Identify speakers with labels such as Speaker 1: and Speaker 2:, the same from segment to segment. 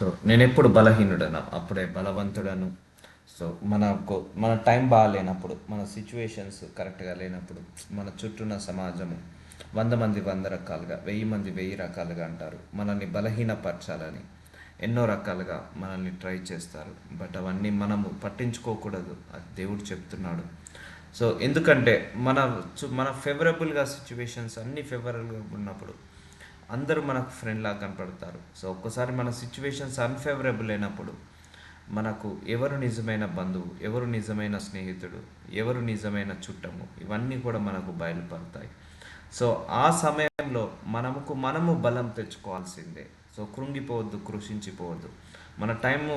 Speaker 1: So నేనెప్పుడు బలహీనుడను అప్పుడే బలవంతుడను. So మన టైం బాగాలేనప్పుడు, మన సిచ్యువేషన్స్ కరెక్ట్గా లేనప్పుడు, మన చుట్టూ ఉన్న సమాజము 100 మంది 100 రకాలుగా, 1000 మంది 1000 రకాలుగా అంటారు. మనల్ని బలహీనపరచాలని ఎన్నో రకాలుగా మనల్ని ట్రై చేస్తారు. బట్ అవన్నీ మనము పట్టించుకోకూడదు. అది దేవుడు చెప్తున్నాడు. సో ఎందుకంటే మన ఫేవరబుల్గా సిచ్యువేషన్స్ అన్నీ ఫేవరబుల్గా ఉన్నప్పుడు అందరూ మనకు ఫ్రెండ్ లాగా కనపడతారు. సో ఒక్కసారి మన సిచ్యువేషన్స్ అన్ఫేవరబుల్ అయినప్పుడు మనకు ఎవరు నిజమైన బంధువు, ఎవరు నిజమైన స్నేహితుడు, ఎవరు నిజమైన చుట్టము, ఇవన్నీ కూడా మనకు బయలుపడతాయి. సో ఆ సమయంలో మనము బలం తెచ్చుకోవాల్సిందే. సో కృంగిపోవద్దు, కృషించిపోవద్దు. మన టైము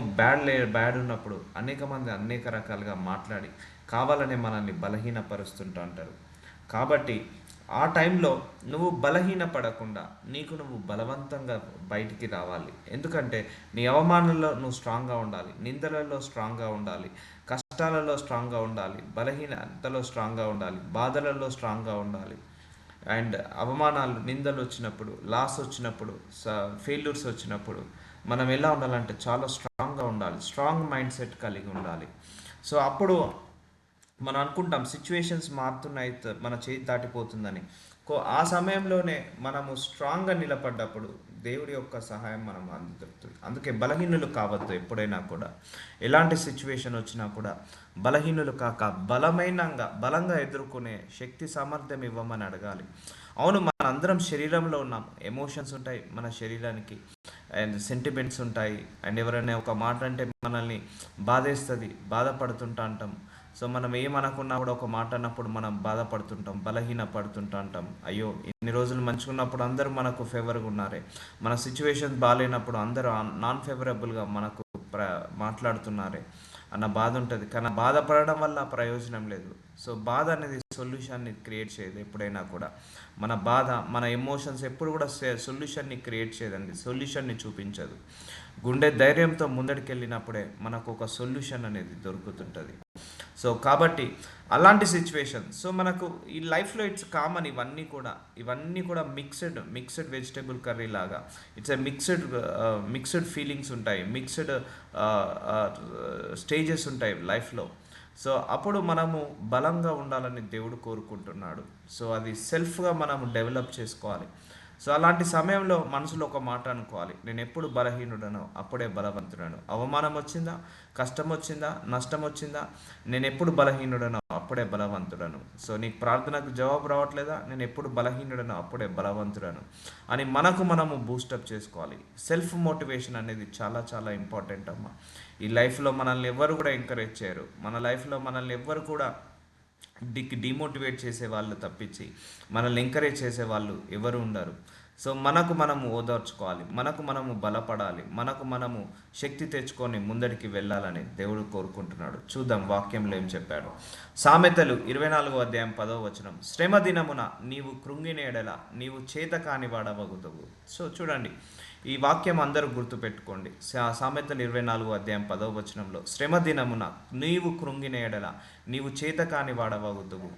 Speaker 1: బ్యాడ్ ఉన్నప్పుడు అనేక మంది అనేక రకాలుగా మాట్లాడి కావాలనే మనల్ని బలహీనపరుస్తుంటూ అంటారు. కాబట్టి ఆ టైంలో నువ్వు బలహీన పడకుండా నువ్వు బలవంతంగా బయటికి రావాలి. ఎందుకంటే నీ అవమానంలో నువ్వు స్ట్రాంగ్గా ఉండాలి, నిందలలో స్ట్రాంగ్గా ఉండాలి, కష్టాలలో స్ట్రాంగ్గా ఉండాలి, బలహీనతలో స్ట్రాంగ్గా ఉండాలి, బాధలలో స్ట్రాంగ్గా ఉండాలి. అండ్ అవమానాలు, నిందలు వచ్చినప్పుడు, లాస్ వచ్చినప్పుడు, ఫెయిల్యూర్స్ వచ్చినప్పుడు మనం ఎలా ఉండాలంటే చాలా స్ట్రాంగ్గా ఉండాలి, స్ట్రాంగ్ మైండ్ సెట్ కలిగి ఉండాలి. సో అప్పుడు మనం అనుకుంటాం సిచ్యువేషన్స్ మారుతున్నాయి, మన చేయి దాటిపోతుందని. ఆ సమయంలోనే మనము స్ట్రాంగ్గా నిలబడ్డప్పుడు దేవుడి యొక్క సహాయం మనం అందుతుంది. అందుకే బలహీనులు కావద్దు ఎప్పుడైనా కూడా. ఎలాంటి సిచ్యువేషన్ వచ్చినా కూడా బలహీనులు కాక బలంగా ఎదుర్కొనే శక్తి సామర్థ్యం ఇవ్వమని అడగాలి. అవును, మన అందరం శరీరంలో ఉన్నాం, ఎమోషన్స్ ఉంటాయి మన శరీరానికి, అండ్ సెంటిమెంట్స్ ఉంటాయి. అండ్ ఎవరైనా ఒక మాట అంటే మనల్ని బాధేస్తుంది, బాధపడుతుంటా అంటాం. సో మనం ఏమనకున్నా కూడా ఒక మాట అన్నప్పుడు మనం బాధపడుతుంటాం, బలహీన పడుతుంటా అంటాం. అయ్యో, ఇన్ని రోజులు మంచుకున్నప్పుడు అందరూ మనకు ఫేవర్గా ఉన్నారే, మన సిచ్యువేషన్ బాగాలేనప్పుడు అందరూ నాన్ ఫేవరబుల్గా మనకు మాట్లాడుతున్నారే అన్న బాధ ఉంటుంది. కానీ బాధపడడం వల్ల ప్రయోజనం లేదు. సో బాధ అనేది సొల్యూషన్ని క్రియేట్ చేయదు ఎప్పుడైనా కూడా. మన ఎమోషన్స్ ఎప్పుడు కూడా సొల్యూషన్ని క్రియేట్ చేయదండి, సొల్యూషన్ని చూపించదు. గుండె ధైర్యంతో ముందడికి వెళ్ళినప్పుడే మనకు ఒక సొల్యూషన్ అనేది దొరుకుతుంటుంది. సో కాబట్టి అలాంటి సిచ్యువేషన్, సో మనకు ఈ లైఫ్లో ఇట్స్ కామన్, ఇవన్నీ కూడా మిక్స్డ్ వెజిటేబుల్ కర్రీ లాగా. ఇట్స్ ఎ మిక్స్డ్ ఫీలింగ్స్ ఉంటాయి, మిక్స్డ్ స్టేజెస్ ఉంటాయి లైఫ్లో. సో అప్పుడు మనము బలంగా ఉండాలని దేవుడు కోరుకుంటున్నాడు. సో అది సెల్ఫ్గా మనము డెవలప్ చేసుకోవాలి. సో అలాంటి సమయంలో మనసులో ఒక మాట అనుకోవాలి, నేను ఎప్పుడు బలహీనుడనో అప్పుడే బలవంతుడను. అవమానం వచ్చిందా, కష్టం వచ్చిందా, నష్టం వచ్చిందా, నేను ఎప్పుడు బలహీనుడనో అప్పుడే బలవంతుడను. సో నీకు ప్రార్థనకు జవాబు రావట్లేదా, నేను ఎప్పుడు బలహీనుడనో అప్పుడే బలవంతుడను అని మనము బూస్టప్ చేసుకోవాలి. సెల్ఫ్ మోటివేషన్ అనేది చాలా చాలా ఇంపార్టెంట్ అమ్మ. ఈ లైఫ్లో మనల్ని ఎవ్వరు కూడా ఎంకరేజ్ చేయరు, మన లైఫ్లో మనల్ని ఎవ్వరు కూడా డిమోటివేట్ చేసే వాళ్ళు తప్పించి మనల్ని ఎంకరేజ్ చేసే వాళ్ళు ఎవరు ఉండరు. సో మనము ఓదార్చుకోవాలి, మనము బలపడాలి, మనము శక్తి తెచ్చుకొని ముందడికి వెళ్ళాలని దేవుడు కోరుకుంటున్నాడు. చూద్దాం వాక్యంలో ఏం చెప్పాడు. సామెతలు 24 అధ్యాయం 10వ వచనం, శ్రమ దినమున నీవు కృంగిన ఎడల నీవు చేత కాని వాడవగుదువు. సో చూడండి, ఈ వాక్యం అందరూ గుర్తుపెట్టుకోండి. సామెతలు 24 అధ్యాయం 10వ వచనంలో శ్రమ దినమున నీవు కృంగిన ఎడల నీవు చేత కాని వాడవగుదువు.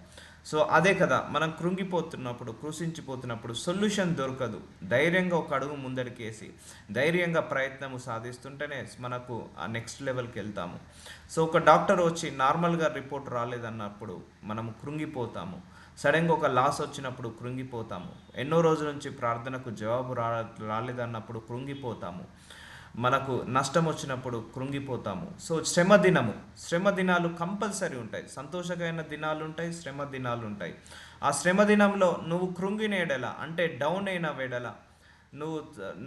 Speaker 1: సో అదే కదా, మనం కృంగిపోతున్నప్పుడు, కృషించిపోతున్నప్పుడు సొల్యూషన్ దొరకదు. ధైర్యంగా ఒక అడుగు ముందడికేసి ధైర్యంగా ప్రయత్నము సాధిస్తుంటేనే మనకు ఆ నెక్స్ట్ లెవెల్కి వెళ్తాము. సో ఒక డాక్టర్ వచ్చి నార్మల్గా రిపోర్ట్ రాలేదన్నప్పుడు మనము కృంగిపోతాము. సడన్గా ఒక లాస్ వచ్చినప్పుడు కృంగిపోతాము. ఎన్నో రోజుల నుంచి ప్రార్థనకు జవాబు రాలేదన్నప్పుడు కృంగిపోతాము. మనకు నష్టం వచ్చినప్పుడు కృంగిపోతాము. సో శ్రమ దినాలు కంపల్సరీ ఉంటాయి. సంతోషకరమైన దినాలు ఉంటాయి, శ్రమ దినాలు ఉంటాయి. ఆ శ్రమ దినంలో నువ్వు కృంగిన ఎడల, అంటే డౌన్ అయిన వెడల, నువ్వు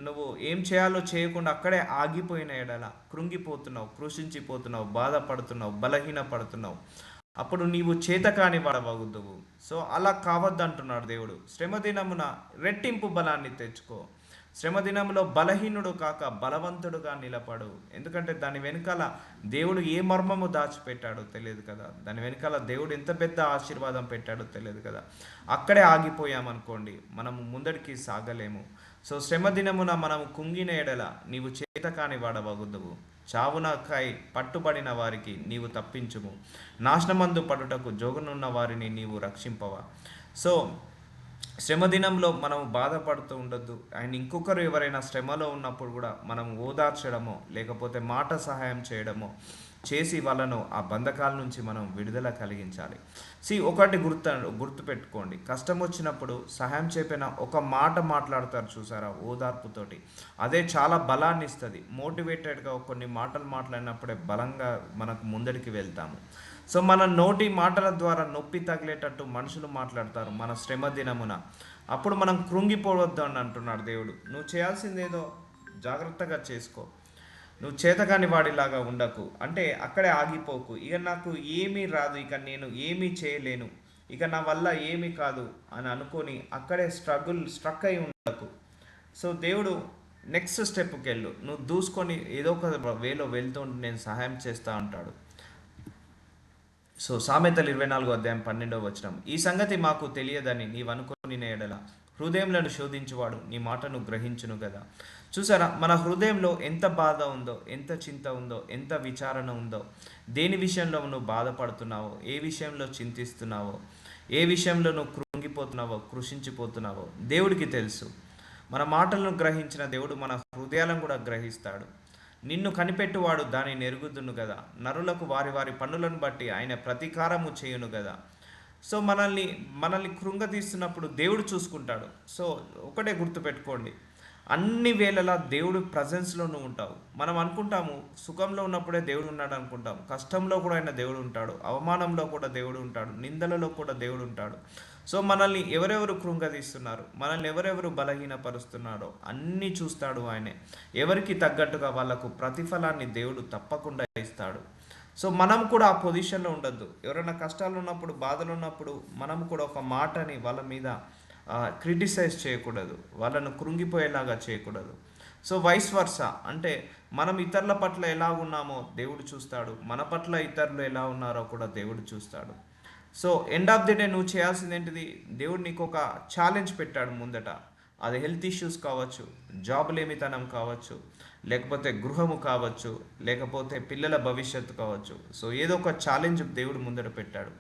Speaker 1: నువ్వు ఏం చేయాలో చేయకుండా అక్కడే ఆగిపోయిన ఎడల, కృంగిపోతున్నావు, కృషించిపోతున్నావు, బాధపడుతున్నావు, బలహీన పడుతున్నావు, అప్పుడు నీవు చేతకాని వాడవగుదువు. సో అలా కావద్దు అంటున్నాడు దేవుడు. శ్రమ దినమున రెట్టింపు బలాన్ని తెచ్చుకో. శ్రమ దినంలో బలహీనుడు కాక బలవంతుడుగా నిలబడు. ఎందుకంటే దాని వెనకాల దేవుడు ఏ మర్మము దాచిపెట్టాడో తెలియదు కదా, దాని వెనకాల దేవుడు ఎంత పెద్ద ఆశీర్వాదం పెట్టాడో తెలియదు కదా. అక్కడే ఆగిపోయామనుకోండి, మనము ముందడికి సాగలేము. సో శ్రమ దినమున మనము కుంగిన ఎడల నీవు చేతకాని వాడవగుదువు. చావునకై పట్టుబడిన వారికి నీవు తప్పించుము, నాశనమందు పడుటకు జోగునున్న వారిని నీవు రక్షింపవా. సో శ్రమ దినంలో మనం బాధపడుతూ ఉండొద్దు. అండ్ ఇంకొకరు ఎవరైనా శ్రమలో ఉన్నప్పుడు కూడా మనం ఓదార్చడమో, లేకపోతే మాట సహాయం చేయడమో చేసి వాళ్ళను ఆ బంధకాల నుంచి మనం విడుదల కలిగించాలి. ఒకటి గుర్తుపెట్టుకోండి. కష్టం వచ్చినప్పుడు సహాయం చెప్పిన ఒక మాట మాట్లాడతారు చూసారా ఓదార్పుతోటి. అదే చాలా బలాన్ని ఇస్తుంది. మోటివేటెడ్గా కొన్ని మాటలు మాట్లాడినప్పుడే బలంగా మనకు ముందడికి వెళ్తాము. సో మన నోటి మాటల ద్వారా నొప్పి తగిలేటట్టు మనుషులు మాట్లాడతారు మన శ్రమ దినమున. అప్పుడు మనం కృంగిపోవద్దు అని అంటున్నాడు దేవుడు. నువ్వు చేయాల్సిందేదో జాగ్రత్తగా చేసుకో. నువ్వు చేతకాని వాడిలాగా ఉండకు. అంటే అక్కడే ఆగిపోకు. ఇక నాకు ఏమీ రాదు, ఇక నేను ఏమీ చేయలేను, ఇక నా వల్ల ఏమీ కాదు అని అనుకొని అక్కడే స్ట్రక్ అయి ఉండకు. సో దేవుడు నెక్స్ట్ స్టెప్కి వెళ్ళు. నువ్వు దూసుకొని ఏదో ఒక వేలో వెళ్తూ నేను సహాయం చేస్తా అంటాడు. సో సామెతలు 24:12 ఈ సంగతి మాకు తెలియదని నీవనుకొని ఎడల హృదయంలను శోధించువాడు నీ మాటను గ్రహించును కదా. చూసారా, మన హృదయంలో ఎంత బాధ ఉందో, ఎంత చింత ఉందో, ఎంత విచారణ ఉందో, దేని విషయంలో నువ్వు బాధపడుతున్నావో, ఏ విషయంలో చింతిస్తున్నావో, ఏ విషయంలో నువ్వు కృంగిపోతున్నావో, కృషించిపోతున్నావో దేవుడికి తెలుసు. మన మాటలను గ్రహించిన దేవుడు మన హృదయాలను కూడా గ్రహిస్తాడు. నిన్ను కనిపెట్టువాడు దాని నెరుగుదును కదా. నరులకు వారి వారి పన్నులను బట్టి ఆయన ప్రతీకారము చేయును కదా. సో మనల్ని కృంగతీస్తున్నప్పుడు దేవుడు చూసుకుంటాడు. సో ఒకటే గుర్తుపెట్టుకోండి, అన్ని వేళలా దేవుడు ప్రజెన్స్లో నువ్వు ఉంటావు. మనం అనుకుంటాము సుఖంలో ఉన్నప్పుడే దేవుడు ఉన్నాడు అనుకుంటాం. కష్టంలో కూడా ఆయన దేవుడు ఉంటాడు, అవమానంలో కూడా దేవుడు ఉంటాడు, నిందలలో కూడా దేవుడు ఉంటాడు. సో మనల్ని ఎవరెవరు కృంగతీస్తున్నారు, మనల్ని ఎవరెవరు బలహీనపరుస్తున్నారో అన్నీ చూస్తాడు ఆయనే. ఎవరికి తగ్గట్టుగా వాళ్ళకు ప్రతిఫలాన్ని దేవుడు తప్పకుండా ఇస్తాడు. సో మనం కూడా ఆ పొజిషన్లో ఉండొద్దు. ఎవరైనా కష్టాలు ఉన్నప్పుడు, బాధలు ఉన్నప్పుడు మనం కూడా ఒక మాటని వాళ్ళ మీద క్రిటిసైజ్ చేయకూడదు, వాళ్ళను కృంగిపోయేలాగా చేయకూడదు. సో వైస్ వర్సా, అంటే మనం ఇతరుల పట్ల ఎలా ఉన్నామో దేవుడు చూస్తాడు, మన పట్ల ఇతరులు ఎలా ఉన్నారో కూడా దేవుడు చూస్తాడు. So end of the day నువ్వు చేయాల్సింది ఏంటిది? దేవుడు నీకు ఒక ఛాలెంజ్ పెట్టాడు ముందట. అది హెల్త్ ఇష్యూస్ కావచ్చు, జాబ్ లేమితనం కావచ్చు, లేకపోతే గృహము కావచ్చు, లేకపోతే పిల్లల భవిష్యత్తు కావచ్చు. సో ఏదో ఒక ఛాలెంజ్ దేవుడు ముందట పెట్టాడు.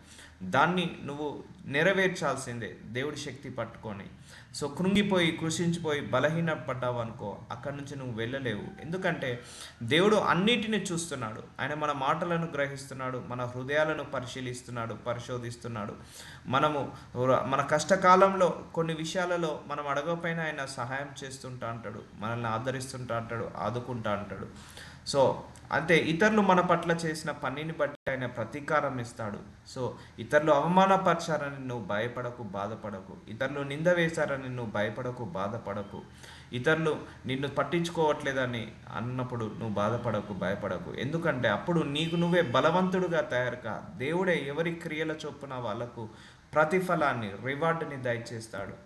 Speaker 1: దాన్ని నువ్వు నెరవేర్చాల్సిందే దేవుడి శక్తి పట్టుకొని. సో కృంగిపోయి, కృషించిపోయి బలహీనపడ్డావు అనుకో, అక్కడి నుంచి నువ్వు వెళ్ళలేవు. ఎందుకంటే దేవుడు అన్నిటిని చూస్తున్నాడు. ఆయన మన మాటలను గ్రహిస్తున్నాడు, మన హృదయాలను పరిశీలిస్తున్నాడు, పరిశోధిస్తున్నాడు. మన కష్టకాలంలో కొన్ని విషయాలలో మనం అడగపైన ఆయన సహాయం చేస్తుంటా అంటాడు, మనల్ని ఆదరిస్తుంటా అంటాడు, ఆదుకుంటా అంటాడు. సో అంటే ఇతరులు మన పట్ల చేసిన పనిని బట్టి ఆయన ప్రతీకారం ఇస్తాడు. సో ఇతరులు అవమానపరిచారని నువ్వు భయపడకు, బాధపడకు. ఇతరులు నింద వేశారని నువ్వు భయపడకు, బాధపడకు. ఇతరులు నిన్ను పట్టించుకోవట్లేదని అన్నప్పుడు నువ్వు బాధపడకు, భయపడకు. ఎందుకంటే అప్పుడు నీకు నువ్వే బలవంతుడుగా తయారుగా దేవుడే ఎవరి క్రియల చొప్పున వాళ్ళకు ప్రతిఫలాన్ని, రివార్డుని దయచేస్తాడు.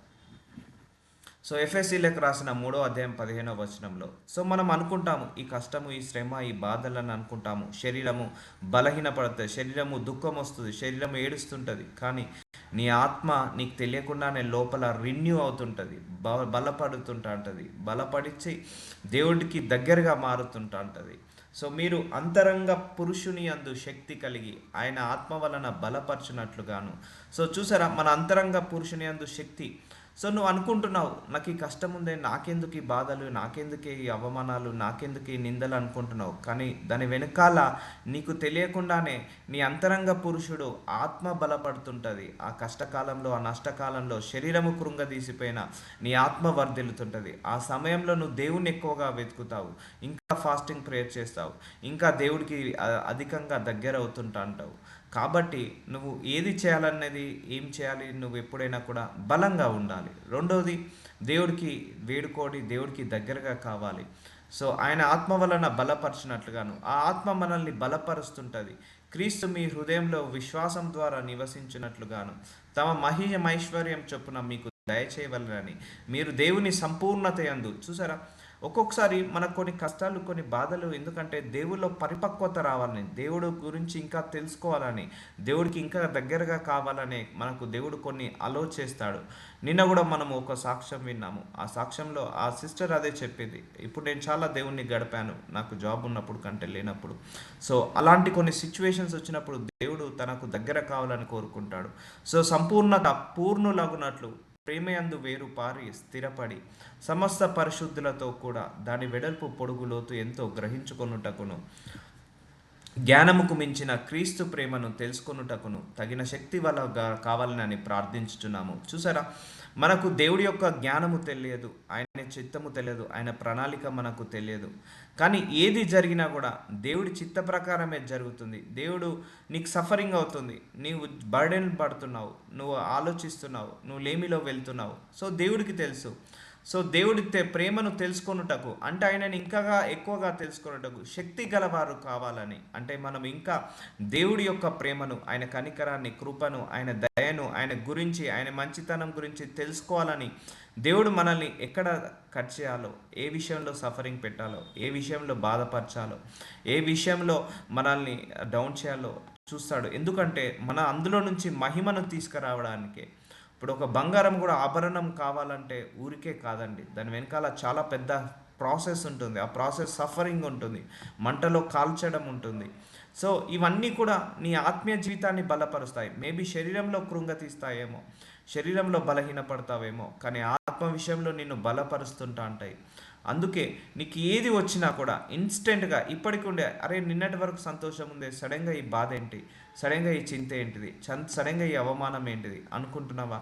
Speaker 1: సో ఎఫ్ఎస్సీలకు రాసిన 3:15 సో మనం అనుకుంటాము ఈ కష్టము, ఈ శ్రమ, ఈ బాధలను అనుకుంటాము. శరీరము బలహీనపడుతుంది, శరీరము దుఃఖం వస్తుంది, శరీరం ఏడుస్తుంటుంది. కానీ నీ ఆత్మ నీకు తెలియకుండానే లోపల రిన్యూ అవుతుంటుంది, బలపడుతుంటా ఉంటుంది, బలపడిచి దేవుడికి దగ్గరగా మారుతుంటా ఉంటుంది. సో మీరు అంతరంగ పురుషుని యందు శక్తి కలిగి ఆయన ఆత్మ వలన బలపరచునట్లుగాను. సో చూసారా, మన అంతరంగ పురుషుని యందు శక్తి. సో నువ్వు అనుకుంటున్నావు నాకు ఈ కష్టం ఉందే, నాకెందుకు ఈ బాధలు, నాకెందుకు ఈ అవమానాలు, నాకెందుకు ఈ నిందలు అనుకుంటున్నావు. కానీ దాని వెనకాల నీకు తెలియకుండానే నీ అంతరంగ పురుషుడు ఆత్మ బలపడుతుంటుంది. ఆ కష్టకాలంలో, ఆ నష్టకాలంలో శరీరము కృంగదీసిపోయిన నీ ఆత్మ వర్ధిల్లుతుంటుంది. ఆ సమయంలో నువ్వు దేవుణ్ణి ఎక్కువగా వెతుకుతావు, ఇంకా ఫాస్టింగ్ ప్రేయర్ చేస్తావు, ఇంకా దేవుడికి అధికంగా దగ్గర అవుతుంటా అంటావు. కాబట్టి నువ్వు ఏది చేయాలనేది, ఏం చేయాలి, నువ్వు ఎప్పుడైనా కూడా బలంగా ఉండాలి. రెండవది దేవుడికి వేడుకోడి, దేవుడికి దగ్గరగా కావాలి. సో ఆయన ఆత్మ వలన బలపరిచినట్లుగాను ఆ ఆత్మ మనల్ని బలపరుస్తుంటుంది. క్రీస్తు మీ హృదయంలో విశ్వాసం ద్వారా నివసించినట్లుగాను తమ మహిమైశ్వర్యం చొప్పున మీకు దయచేయవలనని మీరు దేవుని సంపూర్ణత యందు. చూసారా, ఒక్కొక్కసారి మనకు కొన్ని కష్టాలు, కొన్ని బాధలు, ఎందుకంటే దేవుళ్ళో పరిపక్వత రావాలని, దేవుడు గురించి ఇంకా తెలుసుకోవాలని, దేవుడికి ఇంకా దగ్గరగా కావాలని మనకు దేవుడు కొన్ని చేస్తాడు. నిన్న కూడా మనము ఒక సాక్ష్యం విన్నాము. ఆ సాక్ష్యంలో ఆ సిస్టర్ అదే చెప్పింది, ఇప్పుడు నేను చాలా దేవుణ్ణి గడిపాను నాకు జాబ్ ఉన్నప్పుడు కంటే లేనప్పుడు. సో అలాంటి కొన్ని సిచ్యువేషన్స్ వచ్చినప్పుడు దేవుడు తనకు దగ్గర కావాలని కోరుకుంటాడు. సో సంపూర్ణత, పూర్ణులగునట్లు ప్రేమయందు వేరు పారి స్థిరపడి సమస్త పరిశుద్ధులతో కూడా దాని వెడల్పు పొడుగు లోతు ఎంతో గ్రహించుకొనుటకును జ్ఞానముకు మించిన క్రీస్తు ప్రేమను తెలుసుకొనుటకును తగిన శక్తి వల్ల కావాలని ప్రార్థించుచున్నాము. చూసారా, మనకు దేవుడి యొక్క జ్ఞానము తెలియదు, ఆయన చిత్తము తెలియదు, ఆయన ప్రణాళిక మనకు తెలియదు. కానీ ఏది జరిగినా కూడా దేవుడి చిత్త ప్రకారమే జరుగుతుంది. దేవుడు నీకు సఫరింగ్ అవుతుంది, నీవు బర్డెన్ పడుతున్నావు, నువ్వు ఆలోచిస్తున్నావు, నువ్వు లేమిలో వెళ్తున్నావు. సో దేవుడికి తెలుసు. సో దేవుడి ప్రేమను తెలుసుకొనుటకు అంటే ఆయనని ఇంకా ఎక్కువగా తెలుసుకొనుటకు శక్తి గలవారు కావాలని, అంటే మనం ఇంకా దేవుడి యొక్క ప్రేమను, ఆయన కనికరాన్ని, కృపను, ఆయన దయను, ఆయన గురించి, ఆయన మంచితనం గురించి తెలుసుకోవాలని దేవుడు మనల్ని ఎక్కడ కట్ చేయాలో, ఏ విషయంలో సఫరింగ్ పెట్టాలో, ఏ విషయంలో బాధపరచాలో, ఏ విషయంలో మనల్ని డౌన్ చేయాలో చూస్తాడు. ఎందుకంటే మన అందులో నుంచి మహిమను తీసుకురావడానికే. ఇప్పుడు ఒక బంగారం కూడా ఆభరణం కావాలంటే ఊరికే కాదండి, దాని వెనకాల చాలా పెద్ద ప్రాసెస్ ఉంటుంది. ఆ ప్రాసెస్ సఫరింగ్ ఉంటుంది, మంటలో కాల్చడం ఉంటుంది. సో ఇవన్నీ కూడా నీ ఆత్మీయ జీవితాన్ని బలపరుస్తాయి. మేబీ శరీరంలో కృంగతీస్తాయేమో, శరీరంలో బలహీనపడతావేమో, కానీ ఆత్మ విషయంలో నిన్ను బలపరుస్తుంటా అంటాయి. అందుకే నీకు ఏది వచ్చినా కూడా ఇన్స్టెంట్గా ఇప్పటికి ఉండే, అరే నిన్నటి వరకు సంతోషం ఉంది, సడన్గా ఈ బాధ ఏంటి, సడన్గా ఈ చింత ఏంటిది, సడన్గా ఈ అవమానం ఏంటిది అనుకుంటున్నావా?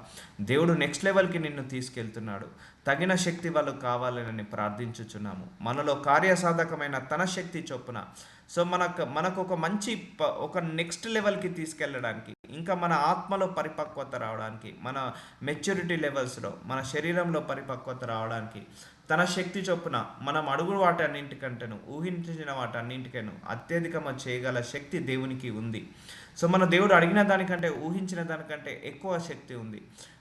Speaker 1: దేవుడు నెక్స్ట్ లెవెల్కి నిన్ను తీసుకెళ్తున్నాడు. తగిన శక్తి వాళ్ళు కావాలని ప్రార్థించుచున్నాము. మనలో కార్యసాధకమైన తన శక్తి చొప్పున. సో మనకు ఒక మంచి ఒక నెక్స్ట్ లెవెల్కి తీసుకెళ్ళడానికి, ఇంకా మన ఆత్మలో పరిపక్వత రావడానికి, మన మెచ్యూరిటీ లెవెల్స్లో, మన శరీరంలో పరిపక్వత రావడానికి తన శక్తి చొప్పున మనం అడుగు వాటన్నింటికంటేను, ఊహించిన వాటన్నింటికను అత్యధికమ చేయగల శక్తి దేవునికి ఉంది. సో మన దేవుడు అడిగిన దానికంటే, ఊహించిన దానికంటే ఎక్కువ శక్తి ఉంది.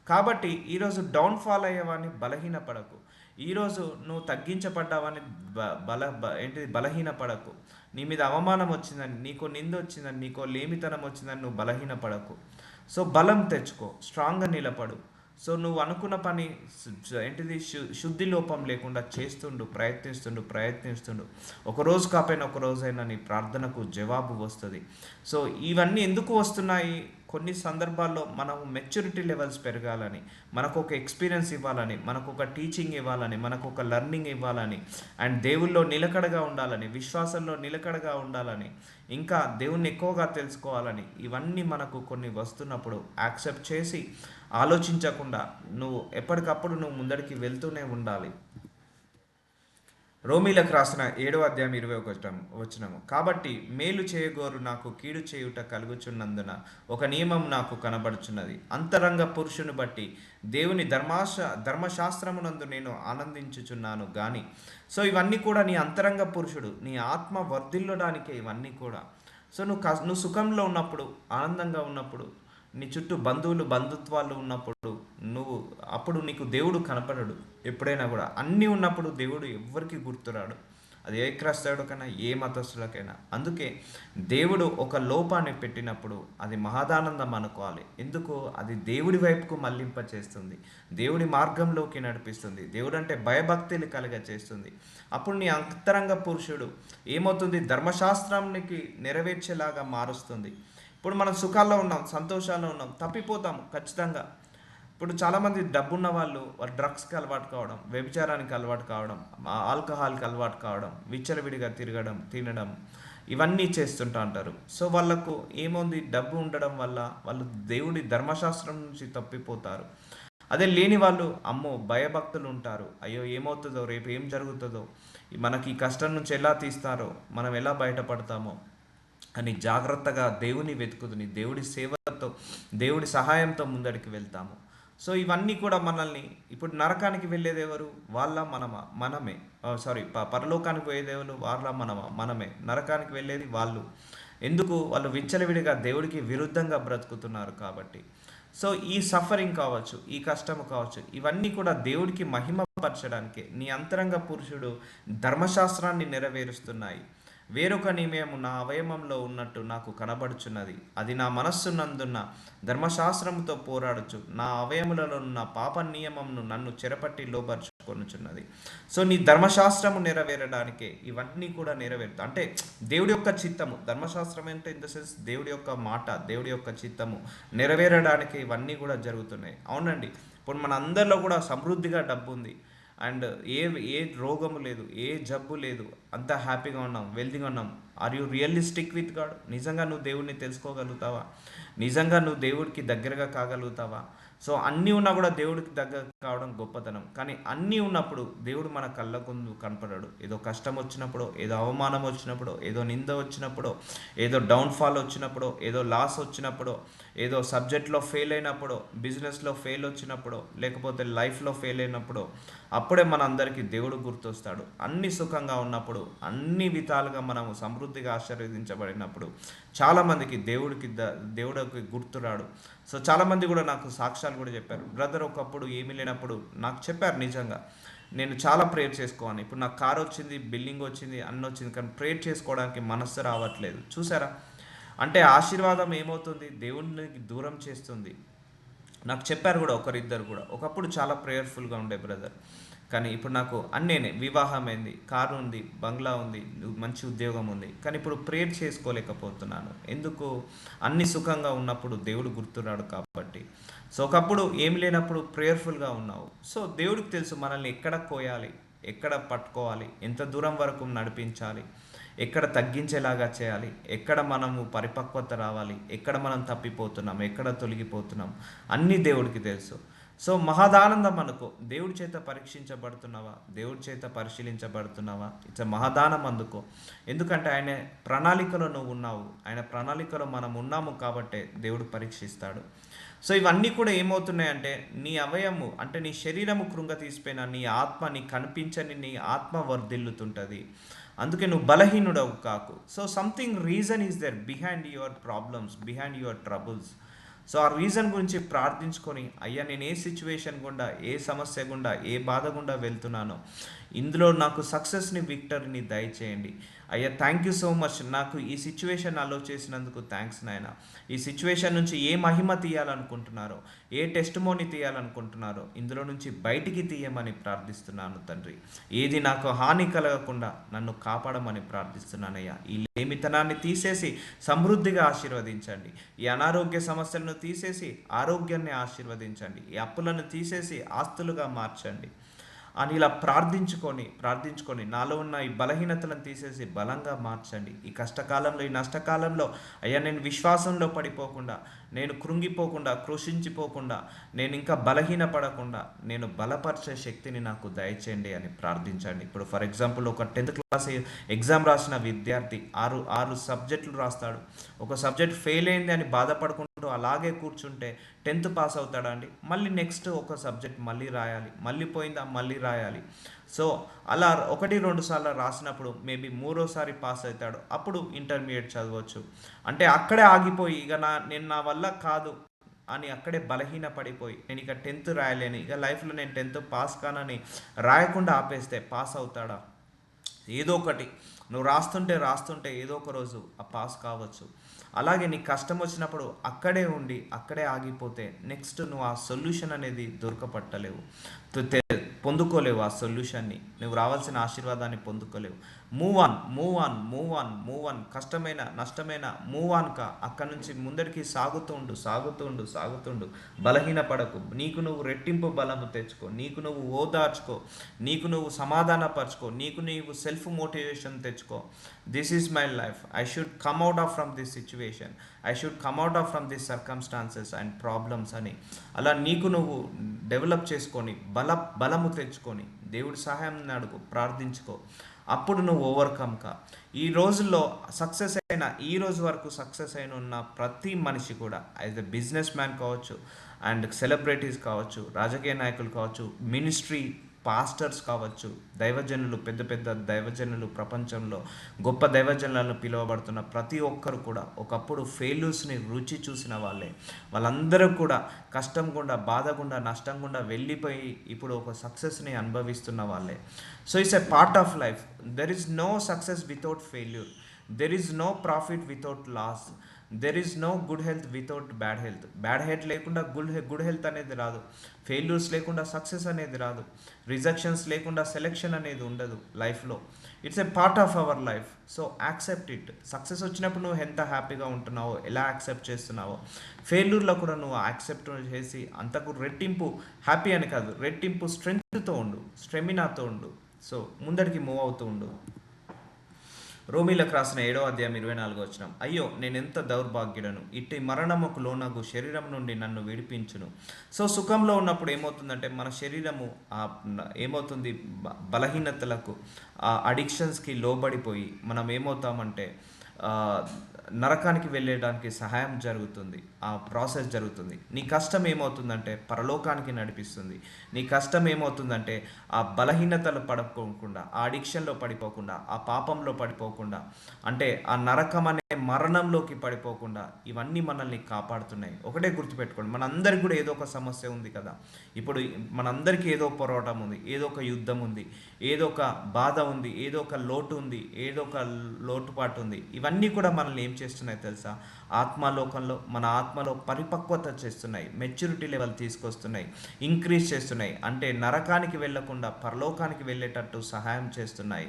Speaker 1: కాబట్టి ఈరోజు డౌన్ఫాల్ అయ్యేవాడిని బలహీనపడకు. ఈరోజు నువ్వు తగ్గించబడ్డావని బలహీనపడకు. నీ మీద అవమానం వచ్చిందని, నీకో నింద వచ్చిందని, నీకో లేమితనం వచ్చిందని నువ్వు బలహీనపడకు. సో బలం తెచ్చుకో, స్ట్రాంగ్గా నిలబడు. సో నువ్వు అనుకున్న పని శుద్ధి లోపం లేకుండా ప్రయత్నిస్తుండు. ఒకరోజు కాకపోయినా ఒక రోజైనా నీ ప్రార్థనకు జవాబు వస్తుంది. సో ఇవన్నీ ఎందుకు వస్తున్నాయి? కొన్ని సందర్భాల్లో మనం మెచ్యూరిటీ లెవెల్స్ పెరగాలని, మనకు ఒక ఎక్స్పీరియన్స్ ఇవ్వాలని, మనకు ఒక టీచింగ్ ఇవ్వాలని, మనకు ఒక లెర్నింగ్ ఇవ్వాలని, అండ్ దేవుల్లో నిలకడగా ఉండాలని, విశ్వాసంలో నిలకడగా ఉండాలని, ఇంకా దేవుణ్ణి ఎక్కువగా తెలుసుకోవాలని, ఇవన్నీ మనకు కొన్ని వస్తున్నప్పుడు యాక్సెప్ట్ చేసి ఆలోచించకుండా నువ్వు ఎప్పటికప్పుడు నువ్వు ముందడికి వెళ్తూనే ఉండాలి. రోమీలకు రాసిన 7వ అధ్యాయం 21 కాబట్టి మేలు చేయగోరు నాకు కీడు చేయుట కలుగుచున్నందున ఒక నియమం నాకు కనబడుచున్నది. అంతరంగ పురుషుని బట్టి దేవుని ధర్మశాస్త్రమునందు నేను ఆనందించుచున్నాను గాని. సో ఇవన్నీ కూడా నీ అంతరంగ పురుషుడు, నీ ఆత్మ వర్ధిల్లడానికే ఇవన్నీ కూడా. సో నువ్వు సుఖంలో ఉన్నప్పుడు, ఆనందంగా ఉన్నప్పుడు, నీ చుట్టూ బంధుత్వాలు ఉన్నప్పుడు అప్పుడు నీకు దేవుడు కనపడడు. ఎప్పుడైనా కూడా అన్నీ ఉన్నప్పుడు దేవుడు ఎవ్వరికి గుర్తురాడు, అది ఏ క్రైస్తవుడికైనా ఏ మతస్థులకైనా. అందుకే దేవుడు ఒక లోపాన్ని పెట్టినప్పుడు అది మహదానందం అనుకోవాలి. ఎందుకు? అది దేవుడి వైపుకు మళ్లింపచేస్తుంది, దేవుడి మార్గంలోకి నడిపిస్తుంది, దేవుడు అంటే భయభక్తులు చేస్తుంది. అప్పుడు నీ అంతరంగ పురుషుడు ఏమవుతుంది? ధర్మశాస్త్రానికి నెరవేర్చేలాగా మారుస్తుంది. ఇప్పుడు మనం సుఖాల్లో ఉన్నాం, సంతోషాల్లో ఉన్నాం, తప్పిపోతాము ఖచ్చితంగా. ఇప్పుడు చాలామంది డబ్బున్న వాళ్ళు డ్రగ్స్కి అలవాటు కావడం, వ్యభిచారానికి అలవాటు కావడం, ఆల్కహాల్కి అలవాటు కావడం, విచ్చలవిడిగా తినడం, ఇవన్నీ చేస్తుంటా అంటారు. సో వాళ్ళకు ఏముంది? డబ్బు ఉండడం వల్ల వాళ్ళు దేవుడి ధర్మశాస్త్రం నుంచి తప్పిపోతారు. అదే లేని వాళ్ళు అమ్మో భయభక్తులు ఉంటారు. అయ్యో ఏమవుతుందో, రేపు ఏం జరుగుతుందో, మనకి ఈ కష్టం నుంచి ఎలా తీస్తారో, మనం ఎలా బయటపడతామో అని జాగ్రత్తగా దేవుని వెతుకుని దేవుడి సేవతో, దేవుడి సహాయంతో ముందడికి వెళ్తాము. సో ఇవన్నీ కూడా మనల్ని, ఇప్పుడు నరకానికి వెళ్ళేది ఎవరు? మనమే. పరలోకానికి పోయేది ఎవరు? మనమే. నరకానికి వెళ్ళేది వాళ్ళు. ఎందుకు? వాళ్ళు విచ్చలవిడిగా దేవుడికి విరుద్ధంగా బ్రతుకుతున్నారు కాబట్టి. సో ఈ సఫరింగ్ కావచ్చు, ఈ కష్టము కావచ్చు, ఇవన్నీ కూడా దేవుడికి మహిమపరచడానికే. నీ అంతరంగ పురుషుడు ధర్మశాస్త్రాన్ని నెరవేరుస్తున్నాయి. వేరొక నియమము నా అవయవంలో ఉన్నట్టు నాకు కనబడుచున్నది, అది నా మనస్సునందున్న ధర్మశాస్త్రముతో పోరాడుచు నా అవయములలో ఉన్న పాప నియమమును నన్ను చెరపట్టి లోబర్చుకొనుచున్నది. సో నీ ధర్మశాస్త్రము నెరవేరడానికే ఇవన్నీ కూడా నెరవేరుతాయి. అంటే దేవుడి యొక్క చిత్తము, ధర్మశాస్త్రం అంటే ఇన్ ద సెన్స్ దేవుడి యొక్క మాట, దేవుడి యొక్క చిత్తము నెరవేరడానికి ఇవన్నీ కూడా జరుగుతున్నాయి. అవునండి, ఇప్పుడు మన అందరిలో కూడా సమృద్ధిగా డబ్బు ఉంది, అండ్ ఏ ఏ రోగము లేదు, ఏ జబ్బు లేదు, అంతా హ్యాపీగా ఉన్నాం, వెల్తీగా ఉన్నాం. Are you realistic with God? నిజంగా నువ్వు దేవుడిని తెలుసుకోగలుగుతావా? నిజంగా నువ్వు దేవుడికి దగ్గరగా కాగలుగుతావా? సో అన్నీ ఉన్నా కూడా దేవుడికి దగ్గర కావడం గొప్పతనం. కానీ అన్నీ ఉన్నప్పుడు దేవుడు మన కళ్ళ ముందు కనపడాడు. ఏదో కష్టం వచ్చినప్పుడు, ఏదో అవమానం వచ్చినప్పుడు, ఏదో నింద వచ్చినప్పుడు, ఏదో డౌన్ఫాల్ వచ్చినప్పుడు, ఏదో లాస్ వచ్చినప్పుడు, ఏదో సబ్జెక్ట్లో ఫెయిల్ అయినప్పుడు, బిజినెస్లో ఫెయిల్ వచ్చినప్పుడు, లేకపోతే లైఫ్లో ఫెయిల్ అయినప్పుడు, అప్పుడే మన అందరికీ దేవుడు గుర్తొస్తాడు. అన్ని సుఖంగా ఉన్నప్పుడు, అన్ని విధాలుగా మనము సమృద్ధిగా ఆశీర్వదించబడినప్పుడు చాలామందికి దేవుడికి గుర్తురాడు. సో చాలామంది కూడా నాకు సాక్ష్యాలు కూడా చెప్పారు, బ్రదర్ ఒకప్పుడు ఏమీ లేనప్పుడు నాకు చెప్పారు నిజంగా, నేను చాలా ప్రేయర్ చేసుకోవాలి, ఇప్పుడు నాకు కార్ వచ్చింది, బిల్డింగ్ వచ్చింది, అన్నీ వచ్చింది, కానీ ప్రేయర్ చేసుకోవడానికి మనస్సు రావట్లేదు. చూసారా? అంటే ఆశీర్వాదం ఏమవుతుంది, దేవునికి దూరం చేస్తుంది. నాకు చెప్పారు కూడా ఒకరిద్దరు కూడా, ఒకప్పుడు చాలా ప్రేయర్ఫుల్గా ఉండే బ్రదర్, కానీ ఇప్పుడు నాకు అన్నేనే, వివాహం అయింది, కారు ఉంది, బంగ్లా ఉంది, మంచి ఉద్యోగం ఉంది, కానీ ఇప్పుడు ప్రేయర్ చేసుకోలేకపోతున్నాను. ఎందుకు? అన్ని సుఖంగా ఉన్నప్పుడు దేవుడు గుర్తురాడు కాబట్టి. సో ఒకప్పుడు ఏమి లేనప్పుడు ప్రేయర్ఫుల్గా ఉన్నావు. సో దేవుడికి తెలుసు మనల్ని ఎక్కడ కోయాలి, ఎక్కడ పట్టుకోవాలి, ఎంత దూరం వరకు నడిపించాలి, ఎక్కడ తగ్గించేలాగా చేయాలి, ఎక్కడ మనము పరిపక్వత రావాలి, ఎక్కడ మనం తప్పిపోతున్నాం, ఎక్కడ తొలగిపోతున్నాం, అన్నీ దేవుడికి తెలుసు. సో మహదానందం అనుకో, దేవుడి చేత పరీక్షించబడుతున్నావా, దేవుడి చేత పరిశీలించబడుతున్నావా, ఇట్స్ మహదానం అందుకో. ఎందుకంటే ఆయన ప్రణాళికలో నువ్వు ఉన్నావు, ఆయన ప్రణాళికలో మనం ఉన్నాము కాబట్టే దేవుడు పరీక్షిస్తాడు. సో ఇవన్నీ కూడా ఏమవుతున్నాయంటే, నీ అవయము అంటే నీ శరీరము కృంగ తీసిపోయిన నీ ఆత్మ, నీ కనిపించని నీ ఆత్మ వర్ధిల్లుతుంటుంది. అందుకే నువ్వు బలహీనుడవు కాకు. So something reason is there behind your problems, behind your troubles. So ఆ రీజన్ గురించి ప్రార్థించుకొని, అయ్యా నేను ఏ సిచ్యువేషన్ గుండా, ఏ సమస్య గుండా, ఏ బాధ గుండా వెళ్తున్నానో, ఇందులో నాకు సక్సెస్ని, విక్టరీని దయచేయండి. అయ్యా థ్యాంక్ యూ సో మచ్, నాకు ఈ సిచ్యువేషన్ అలో చేసినందుకు థ్యాంక్స్ నాయన. ఈ సిచ్యువేషన్ నుంచి ఏ మహిమ తీయాలనుకుంటున్నారో, ఏ టెస్టిమోనీ తీయాలనుకుంటున్నారో, ఇందులో నుంచి బయటికి తీయమని ప్రార్థిస్తున్నాను తండ్రి. ఏది నాకు హాని కలగకుండా నన్ను కాపాడమని ప్రార్థిస్తున్నానయ్యా. ఈ లేమితనాన్ని తీసేసి సమృద్ధిగా ఆశీర్వదించండి. ఈ అనారోగ్య సమస్యలను తీసేసి ఆరోగ్యాన్ని ఆశీర్వదించండి. ఈ అప్పులను తీసేసి ఆస్తులుగా మార్చండి అని ఇలా ప్రార్థించుకొని నాలో ఉన్న ఈ బలహీనతలను తీసేసి బలంగా మార్చండి. ఈ కష్టకాలంలో, ఈ నష్టకాలంలో అయ్యా నేను విశ్వాసంలో పడిపోకుండా, నేను కృంగిపోకుండా, కృషించిపోకుండా, నేను ఇంకా బలహీనపడకుండా నేను బలపరిచే శక్తిని నాకు దయచేయండి అని ప్రార్థించండి. ఇప్పుడు ఫర్ ఎగ్జాంపుల్ ఒక 10th క్లాస్ ఎగ్జామ్ రాసిన విద్యార్థి ఆరు సబ్జెక్టులు రాస్తాడు. ఒక సబ్జెక్ట్ ఫెయిల్ అయింది అని బాధపడుకుంటూ అలాగే కూర్చుంటే 10th పాస్ అవుతాడా అండి? మళ్ళీ నెక్స్ట్ ఒక సబ్జెక్ట్ మళ్ళీ రాయాలి, మళ్ళీ పోయిందా మళ్ళీ రాయాలి. సో అలా 1-2 సార్లు రాసినప్పుడు మేబీ మూడోసారి పాస్ అవుతాడు, అప్పుడు ఇంటర్మీడియట్ చదవచ్చు. అంటే అక్కడే ఆగిపోయి ఇక నేను నా వల్ల కాదు అని అక్కడే బలహీన పడిపోయి, నేను ఇక 10th రాయలేను, ఇక లైఫ్లో నేను 10th పాస్ కానని రాయకుండా ఆపేస్తే పాస్ అవుతాడా? ఏదో ఒకటి నువ్వు రాస్తుంటే ఏదో ఒక రోజు ఆ పాస్ కావచ్చు. అలాగే నీకు కష్టం వచ్చినప్పుడు అక్కడే ఉండి అక్కడే ఆగిపోతే నెక్స్ట్ నువ్వు ఆ సొల్యూషన్ అనేది దొరకపట్టలేవు, పొందుకోలేవు. ఆ సొల్యూషన్ని, నువ్వు రావాల్సిన ఆశీర్వాదాన్ని పొందుకోలేవు. Move on. కష్టమైన నష్టమైన మూవ్ ఆన్ కా. అక్కడి నుంచి ముందడికి సాగుతుండు. బలహీన పడకు. నీకు నువ్వు రెట్టింపు బలము తెచ్చుకో, నీకు నువ్వు ఓదార్చుకో, నీకు నువ్వు సమాధానపరచుకో, నీకు నీవు సెల్ఫ్ మోటివేషన్ తెచ్చుకో. This is my life, I should come out of from this situation, I should come out of from this circumstances and problems అని అలా నీకు నువ్వు డెవలప్ చేసుకొని బలము తెచ్చుకొని దేవుడి సహాయం అడుగు, ప్రార్థించుకో. అప్పుడు నువ్వు ఓవర్కమ్ కా. ఈ రోజుల్లో సక్సెస్ అయిన, ఈ రోజు వరకు సక్సెస్ అయిన ఉన్న ప్రతి మనిషి కూడా యాజ్ ఎ బిజినెస్ మ్యాన్ కావచ్చు, అండ్ సెలబ్రిటీస్ కావచ్చు, రాజకీయ నాయకులు కావచ్చు, మినిస్ట్రీ పాస్టర్స్ కావచ్చు, దైవజనులు, పెద్ద దైవజనులు, ప్రపంచంలో గొప్ప దైవజనులను పిలువబడుతున్న ప్రతి ఒక్కరు కూడా ఒకప్పుడు ఫెయిల్యూర్స్ని రుచి చూసిన వాళ్ళందరూ కూడా కష్టం గుండా, బాధ గుండా, నష్టం గుండా వెళ్ళిపోయి ఇప్పుడు ఒక సక్సెస్ని అనుభవిస్తున్న వాళ్ళే. So it's a part of life. There is no success without failure, there is no profit without loss. There is no good health without bad health. Bad health లేకుండా గుడ్ హెల్త్ అనేది రాదు. ఫెయిల్యూర్స్ లేకుండా success అనేది రాదు. Rejections లేకుండా selection అనేది ఉండదు లైఫ్లో. It's a part of our life. So accept it. Success వచ్చినప్పుడు నువ్వు ఎంత హ్యాపీగా ఉంటున్నావో, ఎలా యాక్సెప్ట్ చేస్తున్నావో, ఫెయిల్యూర్లో కూడా నువ్వు యాక్సెప్ట్ చేసి అంతకు రెట్టింపు హ్యాపీ అని కాదు, రెట్టింపు స్ట్రెంగ్త్తో ఉండు, స్టెమినాతో ఉండు. సో ముందడికి మూవ్ అవుతూ ఉండు. రోమీలకు రాసిన 7వ అధ్యాయం 24వ వచనం, అయ్యో నేనెంత దౌర్భాగ్యుడను, ఇట్టి మరణముకు లోనగు శరీరం నుండి నన్ను విడిపించును. సో సుఖంలో ఉన్నప్పుడు ఏమవుతుందంటే మన శరీరము ఏమవుతుంది, బలహీనతలకు, అడిక్షన్స్కి లోబడిపోయి మనం ఏమవుతామంటే నరకానికి వెళ్ళడానికి సహాయం జరుగుతుంది, ఆ ప్రాసెస్ జరుగుతుంది. నీ కష్టం ఏమవుతుందంటే పరలోకానికి నడిపిస్తుంది. నీ కష్టం ఏమవుతుందంటే ఆ బలహీనతలు పడిపోకుండా, ఆ అడిక్షన్లో పడిపోకుండా, ఆ పాపంలో పడిపోకుండా, అంటే ఆ నరకం అనే మరణంలోకి పడిపోకుండా ఇవన్నీ మనల్ని కాపాడుతున్నాయి. ఒకటే గుర్తుపెట్టుకోండి, మనందరికీ కూడా ఏదో ఒక సమస్య ఉంది కదా. ఇప్పుడు మనందరికీ ఏదో పోరాటం ఉంది, ఏదో ఒక యుద్ధం ఉంది, ఏదో ఒక బాధ ఉంది, ఏదో ఒక లోటు ఉంది, ఏదో ఒక లోటుపాటు ఉంది. ఇవన్నీ కూడా మనల్ని ఏం చేస్తున్నాయి తెలుసా? ఆత్మలోకంలో మన ఆత్మలో పరిపక్వత చేస్తున్నాయి, మెచ్యూరిటీ లెవెల్ తీసుకొస్తున్నాయి, ఇంక్రీజ్ చేస్తున్నాయి. అంటే నరకానికి వెళ్లకుండా పరలోకానికి వెళ్ళేటట్టు సహాయం చేస్తున్నాయి.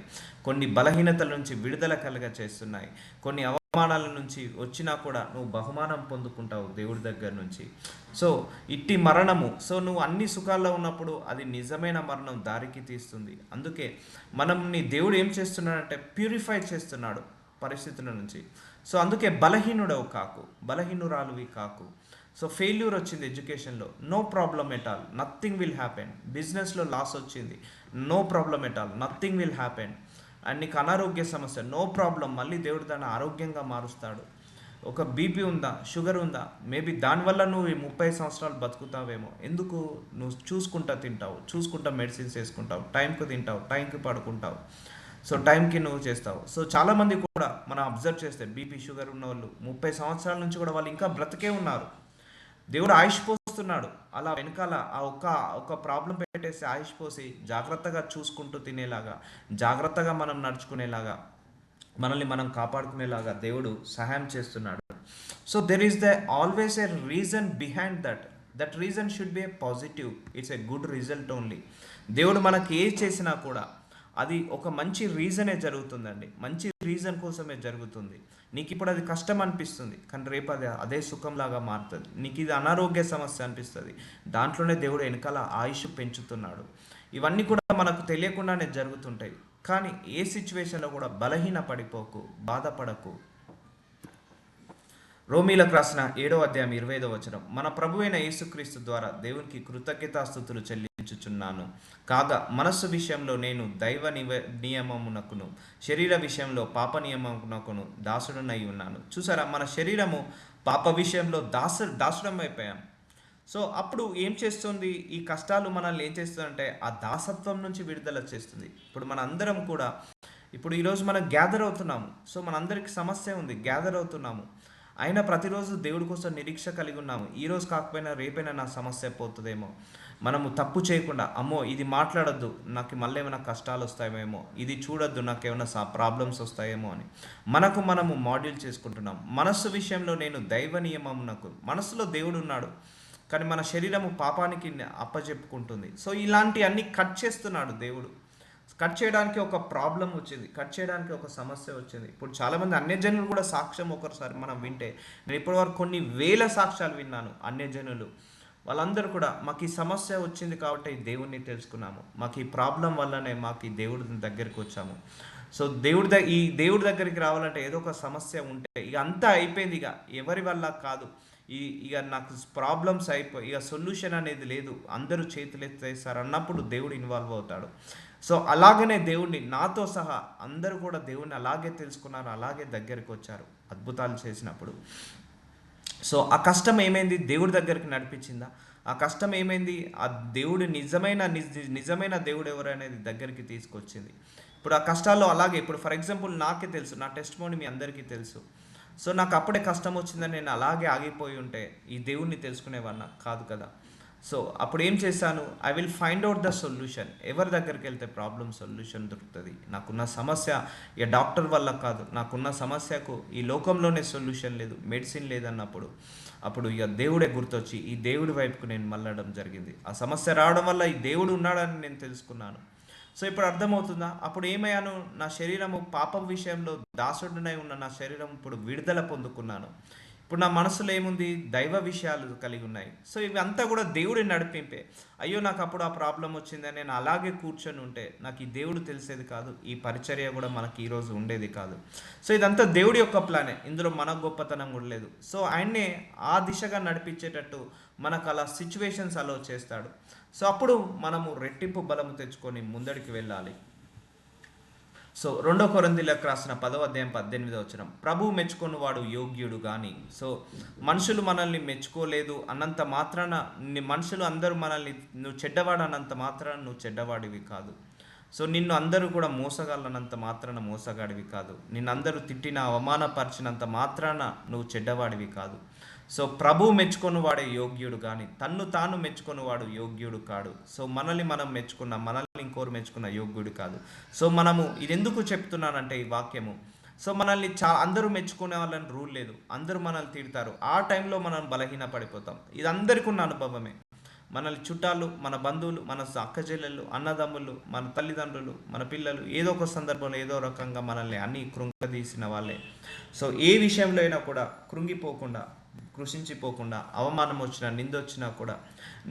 Speaker 1: కొన్ని బలహీనతల నుంచి విడుదల కలగ చేస్తున్నాయి. కొన్ని అవమానాల నుంచి వచ్చినా కూడా నువ్వు బహుమానం పొందుకుంటావు దేవుడి దగ్గర నుంచి. సో ఇట్టి మరణము, సో నువ్వు అన్ని సుఖాల్లో ఉన్నప్పుడు అది నిజమైన మరణం దారికి తీస్తుంది. అందుకే నీ దేవుడు ఏం చేస్తున్నాడంటే ప్యూరిఫై చేస్తున్నాడు పరిస్థితుల నుంచి. సో అందుకే బలహీనుడవు కాకు, బలహీనురాలువి కాకు. సో ఫెయిల్యూర్ వచ్చింది ఎడ్యుకేషన్లో, no problem at all, nothing will happen. బిజినెస్లో లాస్ వచ్చింది, no problem at all, nothing will happen. And నీకు అనారోగ్య సమస్య, నో ప్రాబ్లం, మళ్ళీ దేవుడు దాన్ని ఆరోగ్యంగా మారుస్తాడు. ఒక బీపీ ఉందా, షుగర్ ఉందా, మేబీ దానివల్ల నువ్వు ఈ 30 సంవత్సరాలు బతుకుతావేమో. ఎందుకు? నువ్వు చూసుకుంటా తింటావు, చూసుకుంటా మెడిసిన్స్ వేసుకుంటావు, టైంకి తింటావు, టైంకి పడుకుంటావు, సో టైంకి నువ్వు చేస్తావు. సో చాలామంది కూడా మనం అబ్జర్వ్ చేస్తే బీపీ షుగర్ ఉన్న వాళ్ళు 30 సంవత్సరాల నుంచి కూడా వాళ్ళు ఇంకా బ్రతికే ఉన్నారు. దేవుడు ఆయుష్ పోస్తున్నాడు. అలా వెనకాల ఒక ప్రాబ్లం పెట్టేసి ఆయుష్ పోసి జాగ్రత్తగా చూసుకుంటూ తినేలాగా, జాగ్రత్తగా మనం నడుచుకునేలాగా, మనల్ని మనం కాపాడుకునేలాగా దేవుడు సహాయం చేస్తున్నాడు. So there is always a reason behind that reason should be a positive. It's a good result only. దేవుడు మనకి ఏది చేసినా కూడా అది ఒక మంచి రీజనే జరుగుతుందండి, మంచి రీజన్ కోసమే జరుగుతుంది. నీకు ఇప్పుడు అది కష్టం అనిపిస్తుంది, కానీ రేపు అదే సుఖంలాగా మారుతుంది. నీకు ఇది అనారోగ్య సమస్య అనిపిస్తుంది, దాంట్లోనే దేవుడు వెనకాల ఆయుష్ పెంచుతున్నాడు. ఇవన్నీ కూడా మనకు తెలియకుండానే జరుగుతుంటాయి. కానీ ఏ సిచ్యువేషన్లో కూడా బలహీన పడిపోకు, బాధపడకు. రోమీలకు రాసిన 7వ అధ్యాయం 25వ వచనం, మన ప్రభువైన యేసుక్రీస్తు ద్వారా దేవునికి కృతజ్ఞతాస్తుతులు చెల్లించుచున్నాను. కాగా మనస్సు విషయంలో నేను దైవ నియమమునకును, శరీర విషయంలో పాప నియమమునకును దాసుడునై ఉన్నాను. చూసారా, మన శరీరము పాప విషయంలో దాసుడం అయిపోయాం. సో అప్పుడు ఏం చేస్తుంది, ఈ కష్టాలు మనల్ని ఏం చేస్తుందంటే ఆ దాసత్వం నుంచి విడుదల చేస్తుంది. ఇప్పుడు మన అందరం కూడా ఈరోజు మనం గ్యాదర్ అవుతున్నాము. సో మనందరికి సమస్య ఉంది, గ్యాదర్ అవుతున్నాము. అయినా ప్రతిరోజు దేవుడి కోసం నిరీక్ష కలిగి ఉన్నాము. ఈరోజు కాకపోయినా రేపైనా నా సమస్య పోతుందేమో. మనము తప్పు చేయకుండా, అమ్మో ఇది మాట్లాడొద్దు, నాకు మళ్ళీ ఏమైనా కష్టాలు వస్తాయేమో, ఇది చూడొద్దు, నాకు ఏమైనా ప్రాబ్లమ్స్ వస్తాయేమో అని మనము మాడ్యూల్ చేసుకుంటున్నాం. మనస్సు విషయంలో నేను దైవ నియమమునకు, మనస్సులో దేవుడు ఉన్నాడు, కానీ మన శరీరము పాపానికి అప్పచెప్పుకుంటుంది. సో ఇలాంటి అన్ని కట్ చేస్తున్నాడు దేవుడు. కట్ చేయడానికి ఒక ప్రాబ్లం వచ్చింది, కట్ చేయడానికి ఒక సమస్య వచ్చింది. ఇప్పుడు చాలామంది అన్యజనులు కూడా సాక్ష్యం ఒకసారి మనం వింటే, నేను ఇప్పటివరకు కొన్ని వేల సాక్ష్యాలు విన్నాను. అన్యజనులు వాళ్ళందరూ కూడా మాకు ఈ సమస్య వచ్చింది కాబట్టి దేవుణ్ణి తెలుసుకున్నాము, మాకు ఈ ప్రాబ్లం వల్లనే మాకు ఈ దేవుడి దగ్గరికి వచ్చాము. సో ఈ దేవుడి దగ్గరికి రావాలంటే ఏదో ఒక సమస్య ఉంటే ఇక అంతా అయిపోయింది, ఇక ఎవరి వల్ల కాదు, ఇక నాకు ప్రాబ్లమ్స్ అయిపోయి ఇక సొల్యూషన్ అనేది లేదు, అందరూ చేతులు ఎత్తేస్తారు అన్నప్పుడు దేవుడు ఇన్వాల్వ్ అవుతాడు. సో అలాగనే దేవుడిని, నాతో సహా అందరూ కూడా దేవుడిని అలాగే తెలుసుకున్నారు, అలాగే దగ్గరికి వచ్చారు అద్భుతాలు చేసినప్పుడు. సో ఆ కష్టం ఏమైంది, దేవుడి దగ్గరికి నడిపించిందా? ఆ కష్టం ఏమైంది, ఆ దేవుడు నిజమైన దేవుడు ఎవరు అనేది దగ్గరికి తీసుకొచ్చింది. ఇప్పుడు ఆ కష్టాల్లో అలాగే, ఇప్పుడు ఫర్ ఎగ్జాంపుల్ నాకే తెలుసు, నా టెస్టిమోనీ మీ అందరికీ తెలుసు. సో నాకు అప్పుడే కష్టం వచ్చిందని నేను అలాగే ఆగిపోయి ఉంటే ఈ దేవుడిని తెలుసుకునేవాడినా కాదు కదా. సో అప్పుడు ఏం చేశాను, I will find out the solution. ఎవరి దగ్గరికి వెళ్తే ప్రాబ్లం సొల్యూషన్ దొరుకుతుంది, నాకున్న సమస్య ఇక డాక్టర్ వల్ల కాదు, నాకున్న సమస్యకు ఈ లోకంలోనే సొల్యూషన్ లేదు, మెడిసిన్ లేదన్నప్పుడు అప్పుడు ఇక దేవుడే గుర్తొచ్చి ఈ దేవుడి వైపుకు నేను మళ్ళడం జరిగింది. ఆ సమస్య రావడం వల్ల ఈ దేవుడు ఉన్నాడని నేను తెలుసుకున్నాను. సో ఇప్పుడు అర్థమవుతుందా, అప్పుడు ఏమయ్యాను, నా శరీరము పాపం విషయంలో దాసుడునై ఉన్న నా శరీరం ఇప్పుడు విడుదల పొందుకున్నాను. ఇప్పుడు నా మనసులో ఏముంది, దైవ విషయాలు కలిగి ఉన్నాయి. సో ఇవి అంతా కూడా దేవుడి నడిపింపే. అయ్యో నాకు అప్పుడు ఆ ప్రాబ్లం వచ్చిందని నేను అలాగే కూర్చొని ఉంటే నాకు ఈ దేవుడు తెలిసేది కాదు, ఈ పరిచర్య కూడా మనకి ఈరోజు ఉండేది కాదు. సో ఇదంతా దేవుడి యొక్క ప్లానే, ఇందులో మన గొప్పతనం కూడా లేదు. సో ఆయన్నే ఆ దిశగా నడిపించేటట్టు మనకు అలా సిచ్యువేషన్స్ అలో చేస్తాడు. సో అప్పుడు మనము రెట్టింపు బలము తెచ్చుకొని ముందడికి వెళ్ళాలి. సో 2 కొరింథీయులకు రాసిన 10వ అధ్యాయం 18వ వచనం, ప్రభువు మెచ్చుకొని వాడు యోగ్యుడు కానీ. సో మనుషులు మనల్ని మెచ్చుకోలేదు అన్నంత మాత్రాన, మనుషులు అందరూ మనల్ని నువ్వు చెడ్డవాడు అన్నంత మాత్రాన నువ్వు చెడ్డవాడివి కాదు. సో నిన్ను అందరూ కూడా మోసగాలన్నంత మాత్రాన మోసగాడివి కాదు. నిన్ను అందరూ తిట్టిన అవమానపరిచినంత మాత్రాన నువ్వు చెడ్డవాడివి కాదు. సో ప్రభు మెచ్చుకొని వాడే యోగ్యుడు కానీ తన్ను తాను మెచ్చుకొని వాడు యోగ్యుడు కాడు. సో మనల్ని మనం మెచ్చుకున్న, మనల్ని ఇంకోరు మెచ్చుకున్న యోగ్యుడు కాదు. సో మనము ఇది ఎందుకు చెప్తున్నానంటే ఈ వాక్యము, సో మనల్ని అందరూ మెచ్చుకునే వాళ్ళని రూల్ లేదు, అందరూ మనల్ని తిడతారు, ఆ టైంలో మనం బలహీన పడిపోతాం. ఇది అందరికీ ఉన్న అనుభవమే. మనల్ని చుట్టాలు, మన బంధువులు, మన అక్క చెల్లెళ్ళు, అన్నదమ్ములు, మన తల్లిదండ్రులు, మన పిల్లలు ఏదో ఒక సందర్భంలో ఏదో రకంగా మనల్ని అన్ని కృంగదీసిన వాళ్ళే. సో ఏ విషయంలో అయినా కూడా కృంగిపోకుండా, కృషించిపోకుండా, అవమానం వచ్చినా నింద వచ్చినా కూడా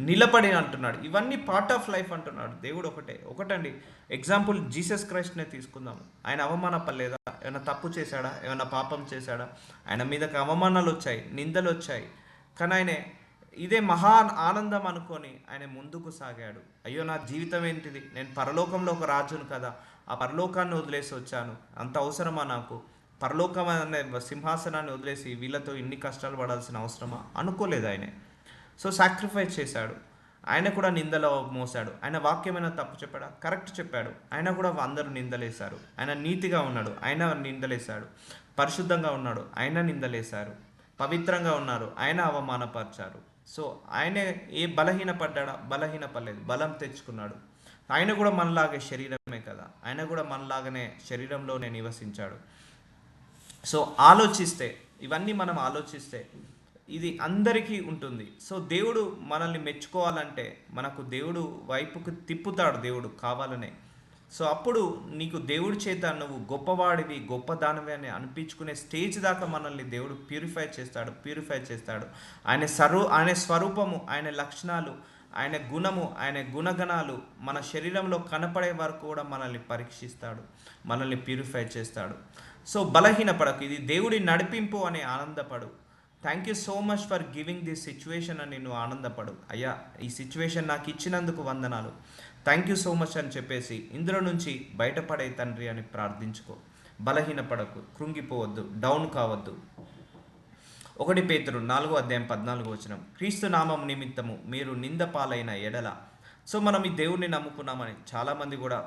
Speaker 1: నిలబడి అంటున్నాడు. ఇవన్నీ పార్ట్ ఆఫ్ లైఫ్ అంటున్నాడు దేవుడు. ఒకటండి ఎగ్జాంపుల్ జీసస్ క్రైస్ట్నే తీసుకుందాము. ఆయన అవమానపడలేదా? ఏమైనా తప్పు చేశాడా? ఏమైనా పాపం చేశాడా? ఆయన మీదకి అవమానాలు వచ్చాయి, నిందలు వచ్చాయి, కానీ ఆయన ఇదే మహా ఆనందం అనుకొని ఆయన ముందుకు సాగాడు. అయ్యో నా జీవితం ఏంటిది, నేను పరలోకంలో ఒక రాజును కదా, ఆ పరలోకాన్ని వదిలేసి వచ్చాను, అంత అవసరమా నాకు, పరలోకం అనే సింహాసనాన్ని వదిలేసి వీళ్ళతో ఇన్ని కష్టాలు పడాల్సిన అవసరమా అనుకోలేదు ఆయన. సో సాక్రిఫైస్ చేశాడు. ఆయన కూడా నిందలో మోసాడు. ఆయన వాక్యమైనా తప్పు చెప్పాడా? కరెక్ట్ చెప్పాడు. ఆయన కూడా అందరూ నిందలేశారు. ఆయన నీతిగా ఉన్నాడు, ఆయన నిందలేశాడు. పరిశుద్ధంగా ఉన్నాడు, ఆయన నిందలేశారు. పవిత్రంగా ఉన్నారు, ఆయన అవమానపరిచారు. సో ఆయనే బలహీనపడ్డా? బలహీనపడలేదు, బలం తెచ్చుకున్నాడు. ఆయన కూడా మనలాగే శరీరమే కదా, ఆయన కూడా మనలాగానే శరీరంలోనే నివసించాడు. సో ఆలోచిస్తే, ఇవన్నీ మనం ఆలోచిస్తే ఇది అందరికీ ఉంటుంది. సో దేవుడు మనల్ని మెచ్చుకోవాలంటే మనకు దేవుడు వైపుకు తిప్పుతాడు, దేవుడు కావాలనే. సో అప్పుడు నీకు దేవుడి చేత నువ్వు గొప్పవాడివి, గొప్ప దానివి అని అనిపించుకునే స్టేజ్ దాకా మనల్ని దేవుడు ప్యూరిఫై చేస్తాడు. ఆయన స్వరూపము, ఆయన లక్షణాలు, ఆయన గుణము, ఆయన గుణగణాలు మన శరీరంలో కనపడే వరకు కూడా మనల్ని పరీక్షిస్తాడు, మనల్ని ప్యూరిఫై చేస్తాడు. సో బలహీనపడకు, ఇది దేవుడి నడిపింపు అని ఆనందపడు. Thank you so much for giving this situation అని నువ్వు ఆనందపడు. అయ్యా ఈ సిచ్యువేషన్ నాకు ఇచ్చినందుకు వందనాలు, థ్యాంక్ యూ సో మచ్ అని చెప్పేసి ఇందులో నుంచి బయటపడే తండ్రి అని ప్రార్థించుకో. బలహీనపడకు, కృంగిపోవద్దు, డౌన్ కావద్దు. 1 పేతురు 4వ అధ్యాయం 14వ వచనం, క్రీస్తు నామం నిమిత్తము మీరు నింద పాలైన ఎడల. సో మనం ఈ దేవుడిని నమ్ముకున్నామని చాలామంది కూడా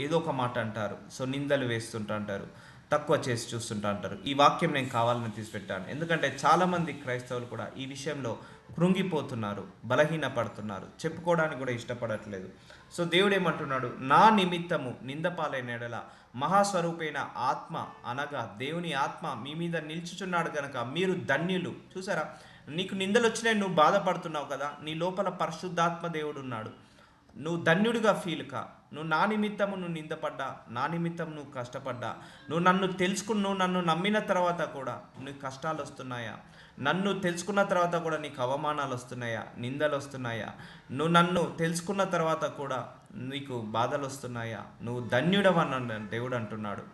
Speaker 1: ఏదో ఒక మాట అంటారు. సో నిందలు వేస్తుంటారు, తక్కువ చేసి చూస్తుంటా అంటారు. ఈ వాక్యం నేను కావాలని తీసిపెట్టాను, ఎందుకంటే చాలామంది క్రైస్తవులు కూడా ఈ విషయంలో కృంగిపోతున్నారు, బలహీనపడుతున్నారు, చెప్పుకోవడానికి కూడా ఇష్టపడట్లేదు. సో దేవుడు ఏమంటున్నాడు, నా నిమిత్తము నిందపాలైన ఎడల మహాస్వరూపైన ఆత్మ అనగా దేవుని ఆత్మ మీ మీద నిల్చుచున్నాడు కనుక మీరు ధన్యులు. చూసారా, నీకు నిందలు వచ్చినాయి, నువ్వు బాధపడుతున్నావు కదా, నీ లోపల పరిశుద్ధాత్మ దేవుడు ఉన్నాడు. నువ్వు ధన్యుడిగా ఫీల్ కా. నువ్వు నా నిమిత్తము నువ్వు నిందపడ్డా, నా నిమిత్తం నువ్వు కష్టపడ్డా, నువ్వు నన్ను నమ్మిన తర్వాత కూడా నీకు కష్టాలు వస్తున్నాయా? నన్ను తెలుసుకున్న తర్వాత కూడా నీకు అవమానాలు వస్తున్నాయా, నిందలు వస్తున్నాయా? నువ్వు నన్ను తెలుసుకున్న తర్వాత కూడా నీకు బాధలు వస్తున్నాయా? నువ్వు ధన్యుడవన్న దేవుడు అంటున్నాడు.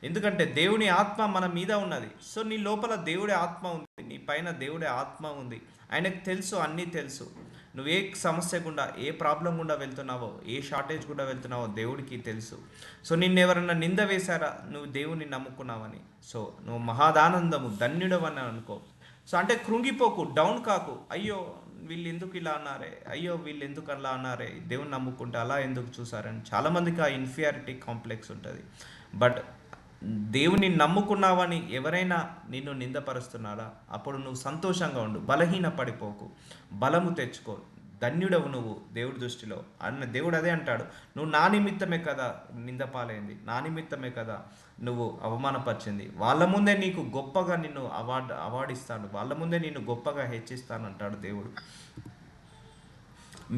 Speaker 1: ఎందుకంటే దేవుని ఆత్మ మన మీద ఉన్నది. సో నీ లోపల దేవుడి ఆత్మ ఉంది, నీ పైన దేవుడి ఆత్మ ఉంది. ఆయనకు తెలుసు, అన్నీ తెలుసు. నువ్వు ఏ సమస్య గుండా, ఏ ప్రాబ్లం గుండా వెళ్తున్నావో, ఏ షార్టేజ్ గుండా వెళ్తున్నావో దేవుడికి తెలుసు. సో నిన్ను ఎవరన్నా నింద వేశారా, నువ్వు దేవుని నమ్ముకున్నావని, సో నువ్వు మహాదానందము ధన్యుడవని అనుకో. సో అంటే కృంగిపోకు, డౌన్ కాకు. అయ్యో వీళ్ళు ఎందుకు ఇలా అన్నారే, అయ్యో వీళ్ళు ఎందుకు అలా అన్నారే, దేవుని నమ్ముకుంటే అలా ఎందుకు చూసారని చాలామందికి ఆ ఇన్ఫీరియారిటీ కాంప్లెక్స్ ఉంటుంది. బట్ దేవుని నమ్ముకున్నావని ఎవరైనా నిన్ను నిందపరుస్తున్నారా, అప్పుడు నువ్వు సంతోషంగా ఉండు, బలహీన పడిపోకు, బలము తెచ్చుకో. ధన్యుడవు నువ్వు దేవుడి దృష్టిలో అన్న దేవుడు అదే అంటాడు. నువ్వు నా నిమిత్తమే కదా నిందపాలైంది, నా నిమిత్తమే కదా నువ్వు అవమానపరిచింది, వాళ్ళ ముందే నీకు గొప్పగా నిన్ను అవార్డిస్తాను, వాళ్ళ ముందే నిన్ను గొప్పగా హెచ్చిస్తాను అంటాడు దేవుడు.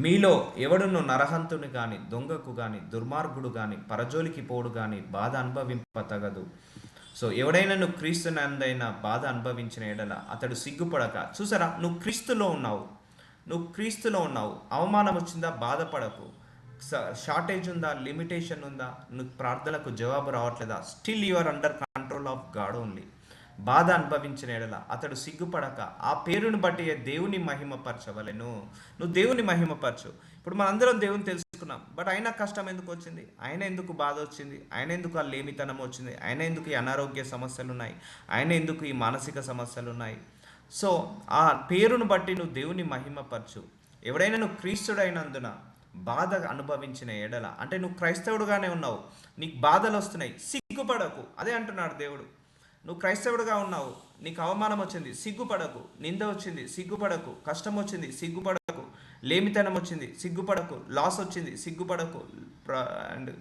Speaker 1: మీలో ఎవడును నరహంతుని గాని, దొంగకు గాని, దుర్మార్గుడు గాని, పరజోలికి పోడు గాని బాధ అనుభవింప తగదు. సో ఎవడైనా నువ్వు క్రీస్తునందైనా బాధ అనుభవించిన ఎడల అతడు సిగ్గుపడక. చూసారా, నువ్వు క్రీస్తులో ఉన్నావు, నువ్వు క్రీస్తులో ఉన్నావు, అవమానం వచ్చిందా బాధపడకు. షార్టేజ్ ఉందా, లిమిటేషన్ ఉందా, నువ్వు ప్రార్థనకు జవాబు రావట్లేదా, still you are under control of God only. బాధ అనుభవించిన ఎడల అతడు సిగ్గుపడక ఆ పేరుని బట్టి దేవుని మహిమపరచవలెను. నువ్వు దేవుని మహిమపరచు. ఇప్పుడు మనందరం దేవుని తెలుసుకున్నాం, బట్ అయినా కష్టం ఎందుకు వచ్చింది, ఆయన ఎందుకు బాధ వచ్చింది, ఆయన ఎందుకు ఆ లేమితనం వచ్చింది, ఆయన ఎందుకు ఈ అనారోగ్య సమస్యలు ఉన్నాయి, ఆయన ఎందుకు ఈ మానసిక సమస్యలు ఉన్నాయి. సో ఆ పేరును బట్టి నువ్వు దేవుని మహిమపరచు. ఎవడైనా నువ్వు క్రీస్తుడైనందున బాధ అనుభవించిన ఎడల, అంటే నువ్వు క్రైస్తవుడుగానే ఉన్నావు, నీకు బాధలు వస్తున్నాయి, సిగ్గుపడకు. అదే అంటున్నాడు దేవుడు. నువ్వు క్రైస్తవుడుగా ఉన్నావు, నీకు అవమానం వచ్చింది, సిగ్గుపడకు. నింద వచ్చింది, సిగ్గుపడకు. కష్టం వచ్చింది, సిగ్గుపడకు. లేమితనం వచ్చింది, సిగ్గుపడకు. లాస్ వచ్చింది, సిగ్గుపడకు. అండ్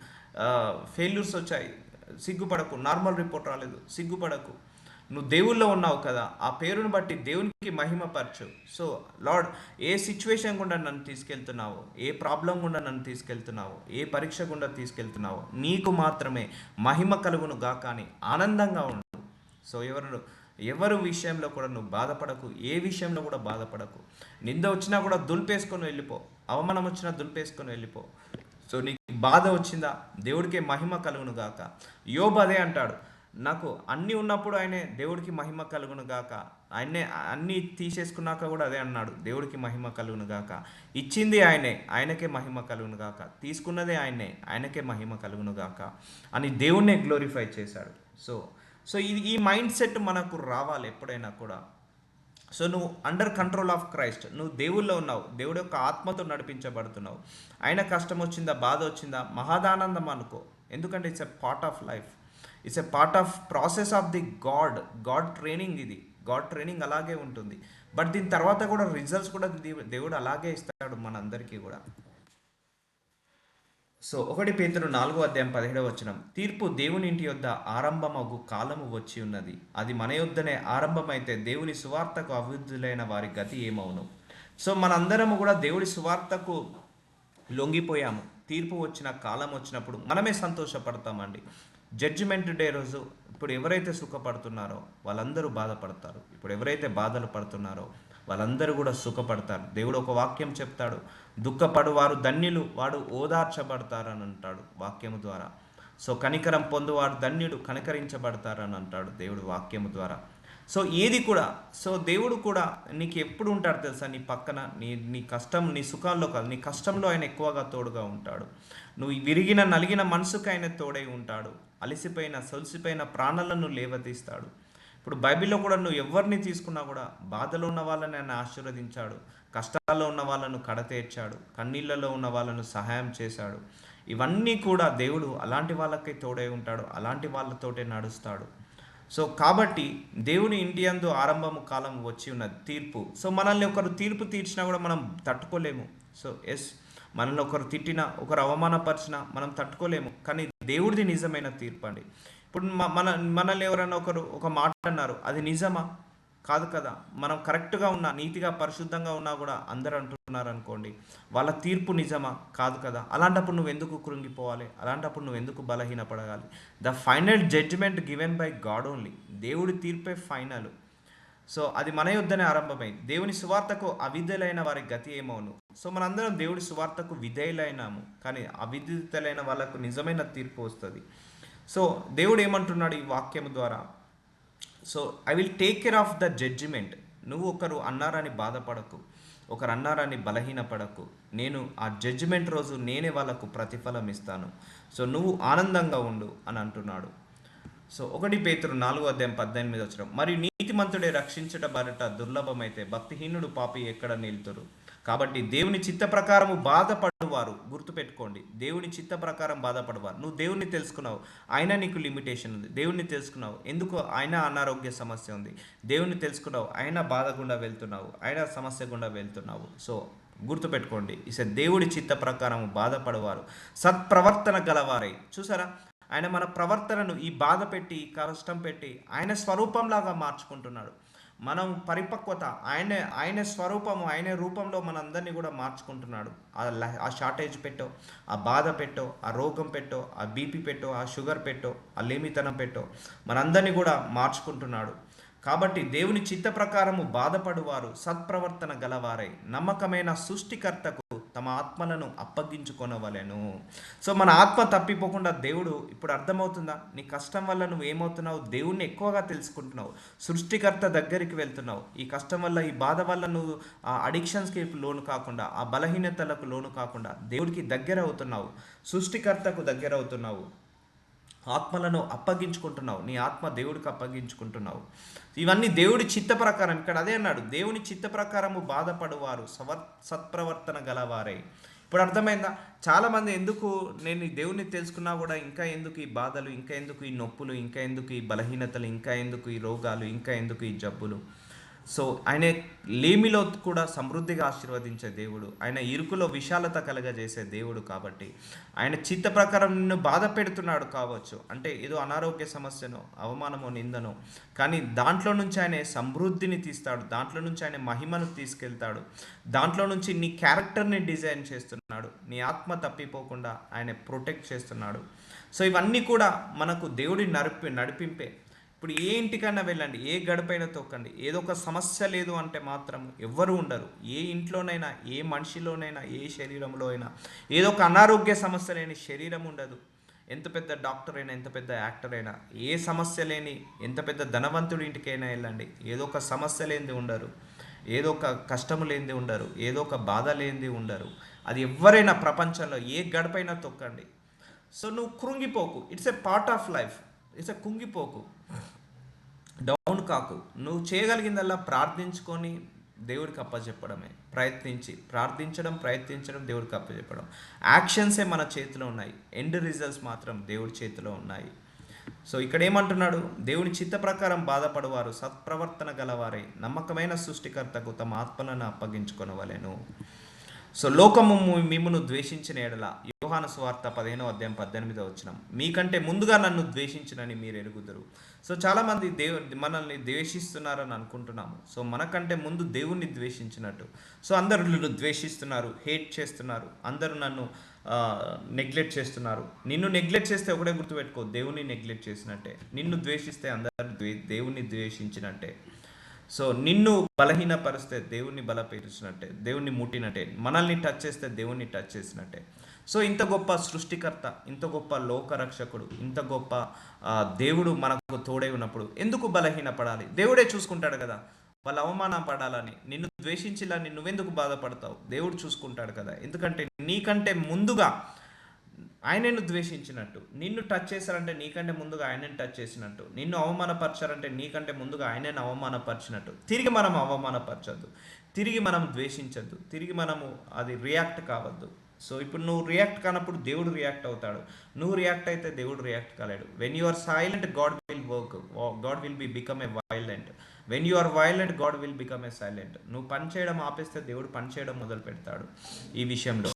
Speaker 1: ఫెయిల్యూర్స్ వచ్చాయి, సిగ్గుపడకు. నార్మల్ రిపోర్ట్ రాలేదు, సిగ్గుపడకు. నువ్వు దేవుల్లో ఉన్నావు కదా, ఆ పేరును బట్టి దేవునికి మహిమపరచు. సో లార్డ్, ఏ సిచ్యువేషన్ గుండా నన్ను తీసుకెళ్తున్నావో, ఏ ప్రాబ్లం గుండా నన్ను తీసుకెళ్తున్నావో, ఏ పరీక్ష గుండా తీసుకెళ్తున్నావో, నీకు మాత్రమే మహిమ కలుగును గాక అని ఆనందంగా ఉండు. సో ఎవరు విషయంలో కూడా నువ్వు బాధపడకు, ఏ విషయంలో కూడా బాధపడకు. నింద వచ్చినా కూడా దులిపేసుకొని వెళ్ళిపో, అవమానం వచ్చినా దులిపేసుకొని వెళ్ళిపో. సో నీకు బాధ వచ్చిందా, దేవుడికే మహిమ కలుగును గాక. యోబు అదే అంటాడు, నాకు అన్నీ ఉన్నప్పుడు ఆయనే దేవుడికి మహిమ కలుగును గాక, ఆయనే అన్నీ తీసేసుకున్నాక కూడా అదే అన్నాడు, దేవుడికి మహిమ కలుగును గాక. ఇచ్చింది ఆయనే, ఆయనకే మహిమ కలుగును గాక. తీసుకున్నదే ఆయనే, ఆయనకే మహిమ కలుగును గాక అని దేవుణ్ణే గ్లోరిఫై చేశాడు. సో సో ఈ మైండ్ సెట్ మనకు రావాలి ఎప్పుడైనా కూడా. సో నువ్వు అండర్ కంట్రోల్ ఆఫ్ క్రైస్ట్, నువ్వు దేవుల్లో ఉన్నావు, దేవుడి యొక్క ఆత్మతో నడిపించబడుతున్నావు. అయినా కష్టం వచ్చిందా, బాధ వచ్చిందా, మహాదానందం అనుకో. ఎందుకంటే it's a part of life, it's a part of process of the God training. ఇది గాడ్ ట్రైనింగ్ అలాగే ఉంటుంది. బట్ దీని తర్వాత కూడా రిజల్ట్స్ కూడా దేవుడు అలాగే ఇస్తాడు మనందరికీ కూడా. సో 1 పేతురు 4:17 తీర్పు దేవుని ఇంటి యొద్ద ఆరంభమగు కాలము వచ్చి ఉన్నది, అది మన యొద్దనే ఆరంభమైతే దేవుని సువార్తకు అభివృద్ధులైన వారి గతి ఏమవును. సో మనందరము కూడా దేవుడి సువార్తకు లొంగిపోయాము. తీర్పు వచ్చిన కాలం వచ్చినప్పుడు మనమే సంతోషపడతామండి. జడ్జిమెంట్ డే రోజు ఇప్పుడు ఎవరైతే సుఖపడుతున్నారో వాళ్ళందరూ బాధపడతారు, ఇప్పుడు ఎవరైతే బాధలు పడుతున్నారో వాళ్ళందరూ కూడా సుఖపడతారు. దేవుడు ఒక వాక్యం చెప్తాడు, దుఃఖపడు వారు ధన్యులు, వాడు ఓదార్చబడతారని అంటాడు వాక్యము ద్వారా. సో కనికరం పొందువాడు ధన్యుడు, కనికరించబడతారని అంటాడు దేవుడు వాక్యము ద్వారా. సో ఏది కూడా, సో దేవుడు కూడా నీకు ఎప్పుడు ఉంటాడు తెలుసా, నీ పక్కన, నీ కష్టం, నీ సుఖాల్లో కాదు, నీ కష్టంలో ఆయన ఎక్కువగా తోడుగా ఉంటాడు. నువ్వు విరిగిన నలిగిన మనసుకు ఆయన తోడై ఉంటాడు. అలసిపోయిన సొలిసిపోయిన ప్రాణాలను లేవతీస్తాడు. ఇప్పుడు బైబిల్లో కూడా నువ్వు ఎవరిని తీసుకున్నా కూడా బాధలో ఉన్న వాళ్ళని ఆయన ఆశీర్వదించాడు, కష్టాల్లో ఉన్న వాళ్ళను కడతేర్చాడు, కన్నీళ్ళలో ఉన్న వాళ్ళను సహాయం చేశాడు. ఇవన్నీ కూడా దేవుడు అలాంటి వాళ్ళకే తోడై ఉంటాడు, అలాంటి వాళ్ళతోటే నడుస్తాడు. సో కాబట్టి దేవుని ఇంటి యందు ఆరంభము కాలం వచ్చి ఉన్న తీర్పు. సో మనల్ని ఒకరు తీర్పు తీర్చినా కూడా మనం తట్టుకోలేము. సో మనల్ని ఒకరు తిట్టినా, ఒకరు అవమానపరిచినా మనం తట్టుకోలేము. కానీ దేవుడిది నిజమైన తీర్పు అండి. ఇప్పుడు మనల్ని ఎవరైనా ఒక మాట అన్నారు, అది నిజమా కాదు కదా. మనం కరెక్ట్గా ఉన్నా, నీతిగా పరిశుద్ధంగా ఉన్నా కూడా అందరు అంటున్నారు అనుకోండి, వాళ్ళ తీర్పు నిజమా కాదు కదా. అలాంటప్పుడు నువ్వు ఎందుకు కృంగిపోవాలి, అలాంటప్పుడు నువ్వు ఎందుకు బలహీనపడగాలి. The final judgement given by God only. దేవుడి తీర్పే ఫైనల్. సో అది మన యుద్ధనే ఆరంభమైంది. దేవుని సువార్తకు అవిధులైన వారి గతి ఏమవును. సో మనందరం దేవుడి సువార్తకు విధేయులైనాము, కానీ అవిధులైన వాళ్ళకు నిజమైన తీర్పు వస్తుంది. సో దేవుడు ఏమంటున్నాడు ఈ వాక్యము ద్వారా, so I will take care of the judgement. నువ్వు ఒకరు అన్నారని బాధపడకు, ఒకరు అన్నారని బలహీనపడకు. నేను ఆ జడ్జిమెంట్ రోజు నేనే వాళ్ళకు ప్రతిఫలం ఇస్తాను. సో నువ్వు ఆనందంగా ఉండు అని అంటున్నాడు. సో 1 పేతురు 4:18 మరి నీతిమంతుడే రక్షించబడట దుర్లభమైతే భక్తిహీనుడు పాపి ఎక్కడ నిలుతురు. కాబట్టి దేవుని చిత్త ప్రకారము బాధపడువారు, గుర్తుపెట్టుకోండి, దేవుని చిత్త ప్రకారం బాధపడువారు. నువ్వు దేవుణ్ణి తెలుసుకున్నావు, ఆయన నీకు లిమిటేషన్ ఉంది. దేవుణ్ణి తెలుసుకున్నావు, ఎందుకు ఆయన అనారోగ్య సమస్య ఉంది. దేవుణ్ణి తెలుసుకున్నావు, ఆయన బాధ గుండా వెళ్తున్నావు, ఆయన సమస్య గుండా వెళ్తున్నావు. సో గుర్తుపెట్టుకోండి. దేవుడి చిత్త ప్రకారం బాధపడేవారు సత్ప్రవర్తన గలవారై. చూసారా, ఆయన మన ప్రవర్తనను ఈ బాధ పెట్టి కష్టం పెట్టి ఆయన స్వరూపంలాగా మార్చుకుంటున్నాడు. మనం పరిపక్వత ఆయన స్వరూపము ఆయన రూపంలో మనందరినీ కూడా మార్చుకుంటున్నాడు. ఆ షార్టేజ్ పెట్టో, ఆ బాధ పెట్టో, ఆ రోగం పెట్టో, ఆ బీపీ పెట్టో, ఆ షుగర్ పెట్టో, ఆ లేమితనం పెట్టో మనందరినీ కూడా మార్చుకుంటున్నాడు. కాబట్టి దేవుని చిత్త ప్రకారము బాధపడువారు సత్ప్రవర్తన గలవారై నమ్మకమైన సృష్టికర్తకు తమ ఆత్మలను అప్పగించుకొనవలెను. సో మన ఆత్మ తప్పిపోకుండా దేవుడు, ఇప్పుడు అర్థమవుతుందా? నీ కష్టం వల్ల నువ్వు ఏమవుతున్నావు? దేవుణ్ణి ఎక్కువగా తెలుసుకుంటున్నావు, సృష్టికర్త దగ్గరికి వెళ్తున్నావు. ఈ కష్టం వల్ల, ఈ బాధ వల్ల నువ్వు ఆ అడిక్షన్స్కి లోను కాకుండా, ఆ బలహీనతలకు లోను కాకుండా దేవుడికి దగ్గర అవుతున్నావు, సృష్టికర్తకు దగ్గర అవుతున్నావు, ఆత్మలను అప్పగించుకుంటున్నావు, నీ ఆత్మ దేవుడికి అప్పగించుకుంటున్నావు. ఇవన్నీ దేవుడి చిత్త ప్రకారం. ఇక్కడ అదే అన్నాడు, దేవుని చిత్త ప్రకారము బాధపడువారు సత్ప్రవర్తన గలవారై. ఇప్పుడు అర్థమైందా? చాలామంది ఎందుకు నేను ఈ దేవుణ్ణి తెలుసుకున్నా కూడా ఇంకా ఎందుకు ఈ బాధలు, ఇంకా ఎందుకు ఈ నొప్పులు, ఇంకా ఎందుకు ఈ బలహీనతలు, ఇంకా ఎందుకు ఈ రోగాలు, ఇంకా ఎందుకు ఈ జబ్బులు. సో ఆయన లేమిలో కూడా సమృద్ధిగా ఆశీర్వదించే దేవుడు, ఆయన ఇరుకులో విశాలత కలగజేసే దేవుడు. కాబట్టి ఆయన చిత్త ప్రకారం నిన్ను బాధ పెడుతున్నాడు కావచ్చు, అంటే ఏదో అనారోగ్య సమస్యనో, అవమానమో, నిందనో, కానీ దాంట్లో నుంచి ఆయన సమృద్ధిని తీస్తాడు, దాంట్లో నుంచి ఆయన మహిమను తీసుకెళ్తాడు, దాంట్లో నుంచి నీ క్యారెక్టర్ని డిజైన్ చేస్తున్నాడు, నీ ఆత్మ తప్పిపోకుండా ఆయన ప్రొటెక్ట్ చేస్తున్నాడు. సో ఇవన్నీ కూడా మనకు దేవుడి నడిపింపే. ఇప్పుడు ఏ ఇంటికైనా వెళ్ళండి, ఏ గడపైనా తొక్కండి, ఏదో ఒక సమస్య లేదు అంటే మాత్రం ఎవ్వరూ ఉండరు. ఏ ఇంట్లోనైనా, ఏ మనిషిలోనైనా, ఏ శరీరంలో అయినా ఏదో ఒక అనారోగ్య సమస్య లేని శరీరం ఉండదు. ఎంత పెద్ద డాక్టర్ అయినా, ఎంత పెద్ద యాక్టర్ అయినా, ఏ సమస్య లేని ఎంత పెద్ద ధనవంతుడి ఇంటికైనా వెళ్ళండి, ఏదో ఒక సమస్య లేనిది ఉండరు, ఏదో ఒక కష్టము లేనిది ఉండరు, ఏదో ఒక బాధ లేనిది ఉండరు. అది ఎవరైనా ప్రపంచంలో ఏ గడపైనా తొక్కండి. సో నువ్వు కృంగిపోకు, it's a part of life. It's a కుంగిపోకు, డౌన్ కాకు. నువ్వు చేయగలిగిందల్లా ప్రార్థించుకొని దేవుడికి అప్పచెప్పడమే. ప్రయత్నించడం దేవుడికి అప్పచెప్పడం. యాక్షన్సే మన చేతిలో ఉన్నాయి, ఎండ్ రిజల్ట్స్ మాత్రం దేవుడి చేతిలో ఉన్నాయి. సో ఇక్కడ ఏమంటున్నాడు? దేవుని చిత్త ప్రకారం బాధపడువారు సత్ప్రవర్తన గలవారై నమ్మకమైన సృష్టికర్తకు తమ ఆత్మలను అప్పగించుకొనవలెను. సో లోకము మిమ్మును ద్వేషించిన ఎడల, యోహాను సువార్త 15:18 మీకంటే ముందుగా నన్ను ద్వేషించినని మీరు ఎరుగుదురు. సో చాలామంది మనల్ని ద్వేషిస్తున్నారని అనుకుంటున్నాము. సో మనకంటే ముందు దేవుణ్ణి ద్వేషించినట్టు. సో అందరూ నన్ను ద్వేషిస్తున్నారు, హేట్ చేస్తున్నారు, అందరూ నన్ను నెగ్లెక్ట్ చేస్తున్నారు. నిన్ను నెగ్లెక్ట్ చేస్తే ఒకటే గుర్తుపెట్టుకో, దేవుణ్ణి నెగ్లెక్ట్ చేసినట్టే. నిన్ను ద్వేషిస్తే అందరూ దేవుణ్ణి ద్వేషించినట్టే. సో నిన్ను బలహీనపరిస్తే దేవుణ్ణి బలపరిచినట్టే, దేవుణ్ణి ముట్టినట్టే. మనల్ని టచ్ చేస్తే దేవుణ్ణి టచ్ చేసినట్టే. సో ఇంత గొప్ప సృష్టికర్త, ఇంత గొప్ప లోకరక్షకుడు, ఇంత గొప్ప దేవుడు మనకు తోడై ఉన్నప్పుడు ఎందుకు బలహీనపడాలి? దేవుడే చూసుకుంటాడు కదా. వాళ్ళు అవమానం పడాలని, నిన్ను ద్వేషించాలని నువ్వెందుకు బాధపడతావు? దేవుడు చూసుకుంటాడు కదా. ఎందుకంటే నీకంటే ముందుగా ఆయనను ద్వేషించినట్టు, నిన్ను టచ్ చేశారంటే నీకంటే ముందుగా ఆయనను టచ్ చేసినట్టు, నిన్ను అవమానపరచారంటే నీకంటే ముందుగా ఆయనను అవమానపరిచినట్టు తిరిగి మనం అవమానపరచద్దు, తిరిగి మనం ద్వేషించద్దు, తిరిగి మనము అది రియాక్ట్ కావద్దు. సో ఇప్పుడు నువ్వు రియాక్ట్ కానప్పుడు దేవుడు రియాక్ట్ అవుతాడు, నువ్వు రియాక్ట్ అయితే దేవుడు రియాక్ట్ కాలేడు. When you are silent God will work, God will become a violent. When you are violent God will become a silent. నువ్వు పని చేయడం ఆపేస్తే దేవుడు పని చేయడం మొదలు పెడతాడు ఈ విషయంలో.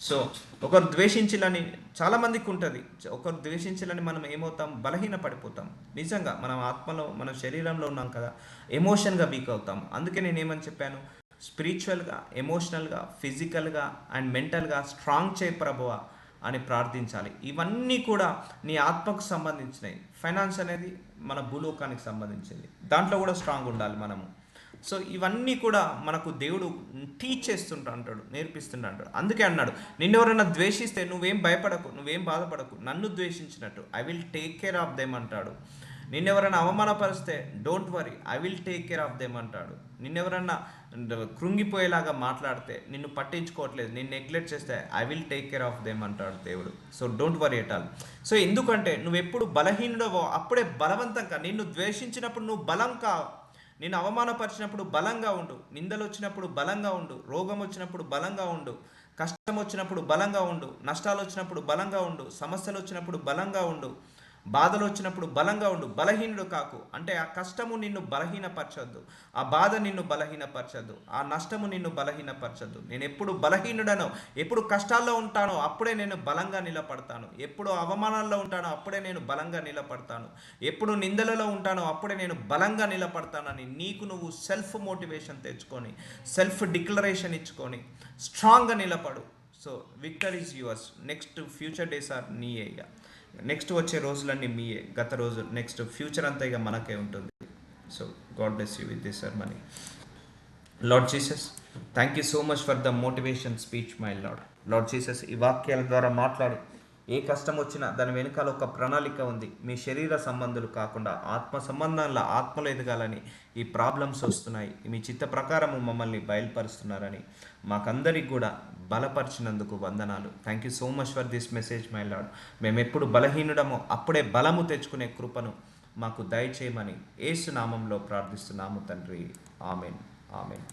Speaker 1: సో ఒకరు ద్వేషించాలని చాలామందికి ఉంటుంది. ఒకరు ద్వేషించాలని మనం ఏమవుతాం? బలహీన పడిపోతాం. నిజంగా మనం ఆత్మలో, మన శరీరంలో ఉన్నాం కదా, ఎమోషన్గా వీక్ అవుతాం. అందుకే నేను ఏమని చెప్పాను? స్పిరిచువల్గా, ఎమోషనల్గా, ఫిజికల్గా అండ్ మెంటల్గా స్ట్రాంగ్ చేయి ప్రభువా అని ప్రార్థించాలి. ఇవన్నీ కూడా నీ ఆత్మకు సంబంధించినవి. ఫైనాన్స్ అనేది మన భూలోకానికి సంబంధించింది, దాంట్లో కూడా స్ట్రాంగ్ ఉండాలి మనము. సో ఇవన్నీ కూడా మనకు దేవుడు టీచ్ చేస్తుంటా అంటాడు, నేర్పిస్తుంటా. అందుకే అన్నాడు, నిన్నెవరైనా ద్వేషిస్తే నువ్వేం భయపడకు, నువ్వేం బాధపడకు, నన్ను ద్వేషించినట్టు I will take care of them అంటాడు. నిన్నెవరైనా అవమానపరిస్తే don't worry, I will take care of them అంటాడు. నిన్నెవరన్నా కృంగిపోయేలాగా మాట్లాడితే, నిన్ను పట్టించుకోవట్లేదు, నిన్ను నెగ్లెక్ట్ చేస్తే I will take care of them అంటాడు దేవుడు. So don't worry at all. So ఎందుకంటే నువ్వు ఎప్పుడు బలహీనుడవో అప్పుడే బలవంతంగా, నిన్ను ద్వేషించినప్పుడు నువ్వు బలంగా, నిన్ను అవమానపరిచినప్పుడు బలంగా ఉండు, నిందలు వచ్చినప్పుడు బలంగా ఉండు, రోగం వచ్చినప్పుడు బలంగా ఉండు, కష్టం వచ్చినప్పుడు బలంగా ఉండు, నష్టాలు వచ్చినప్పుడు బలంగా ఉండు, సమస్యలు వచ్చినప్పుడు బలంగా ఉండు. బాధలు వచ్చినప్పుడు బలంగా ఉండు, బలహీనుడు కాకు. అంటే ఆ కష్టము నిన్ను బలహీనపరచొద్దు, ఆ బాధ నిన్ను బలహీనపరచొద్దు, ఆ నష్టము నిన్ను బలహీనపరచొద్దు. నేను ఎప్పుడు బలహీనుడనో, ఎప్పుడు కష్టాల్లో ఉంటానో అప్పుడే నేను బలంగా నిలబడతాను. ఎప్పుడు అవమానాల్లో ఉంటానో అప్పుడే నేను బలంగా నిలబడతాను. ఎప్పుడు నిందలలో ఉంటానో అప్పుడే నేను బలంగా నిలబడతానని నీకు నువ్వు సెల్ఫ్ మోటివేషన్ తెచ్చుకొని, సెల్ఫ్ డిక్లరేషన్ ఇచ్చుకొని స్ట్రాంగ్గా నిలబడు. So victory is yours. Next future days are నీయే. ఇక నెక్స్ట్ వచ్చే రోజులన్నీ మీయే. గత రోజు నెక్స్ట్ ఫ్యూచర్ అంతా ఇక మనకే ఉంటుంది. So God bless you with this ceremony. Lord Jesus, thank you so much for the motivation speech my lord. Lord Jesus, ఈ వాక్యాల ద్వారా మాట్లాడి ఏ కష్టం వచ్చినా దాని వెనకాల ఒక ప్రణాళిక ఉంది. మీ శరీర సంబంధాలు కాకుండా ఆత్మ సంబంధాల ఆత్మలు ఎదగాలని ఈ ప్రాబ్లమ్స్ వస్తున్నాయి. మీ చిత్త ప్రకారము మమ్మల్ని బయలుపరుస్తున్నారని మాకందరికి కూడా బలపరిచినందుకు వందనాలు. Thank you so much for this message my lord. మేము ఎప్పుడు బలహీనుడమో అప్పుడే బలము తెచ్చుకునే కృపను మాకు దయచేయమని యేసు నామంలో ప్రార్థిస్తున్నాము తండ్రి. Amen, amen.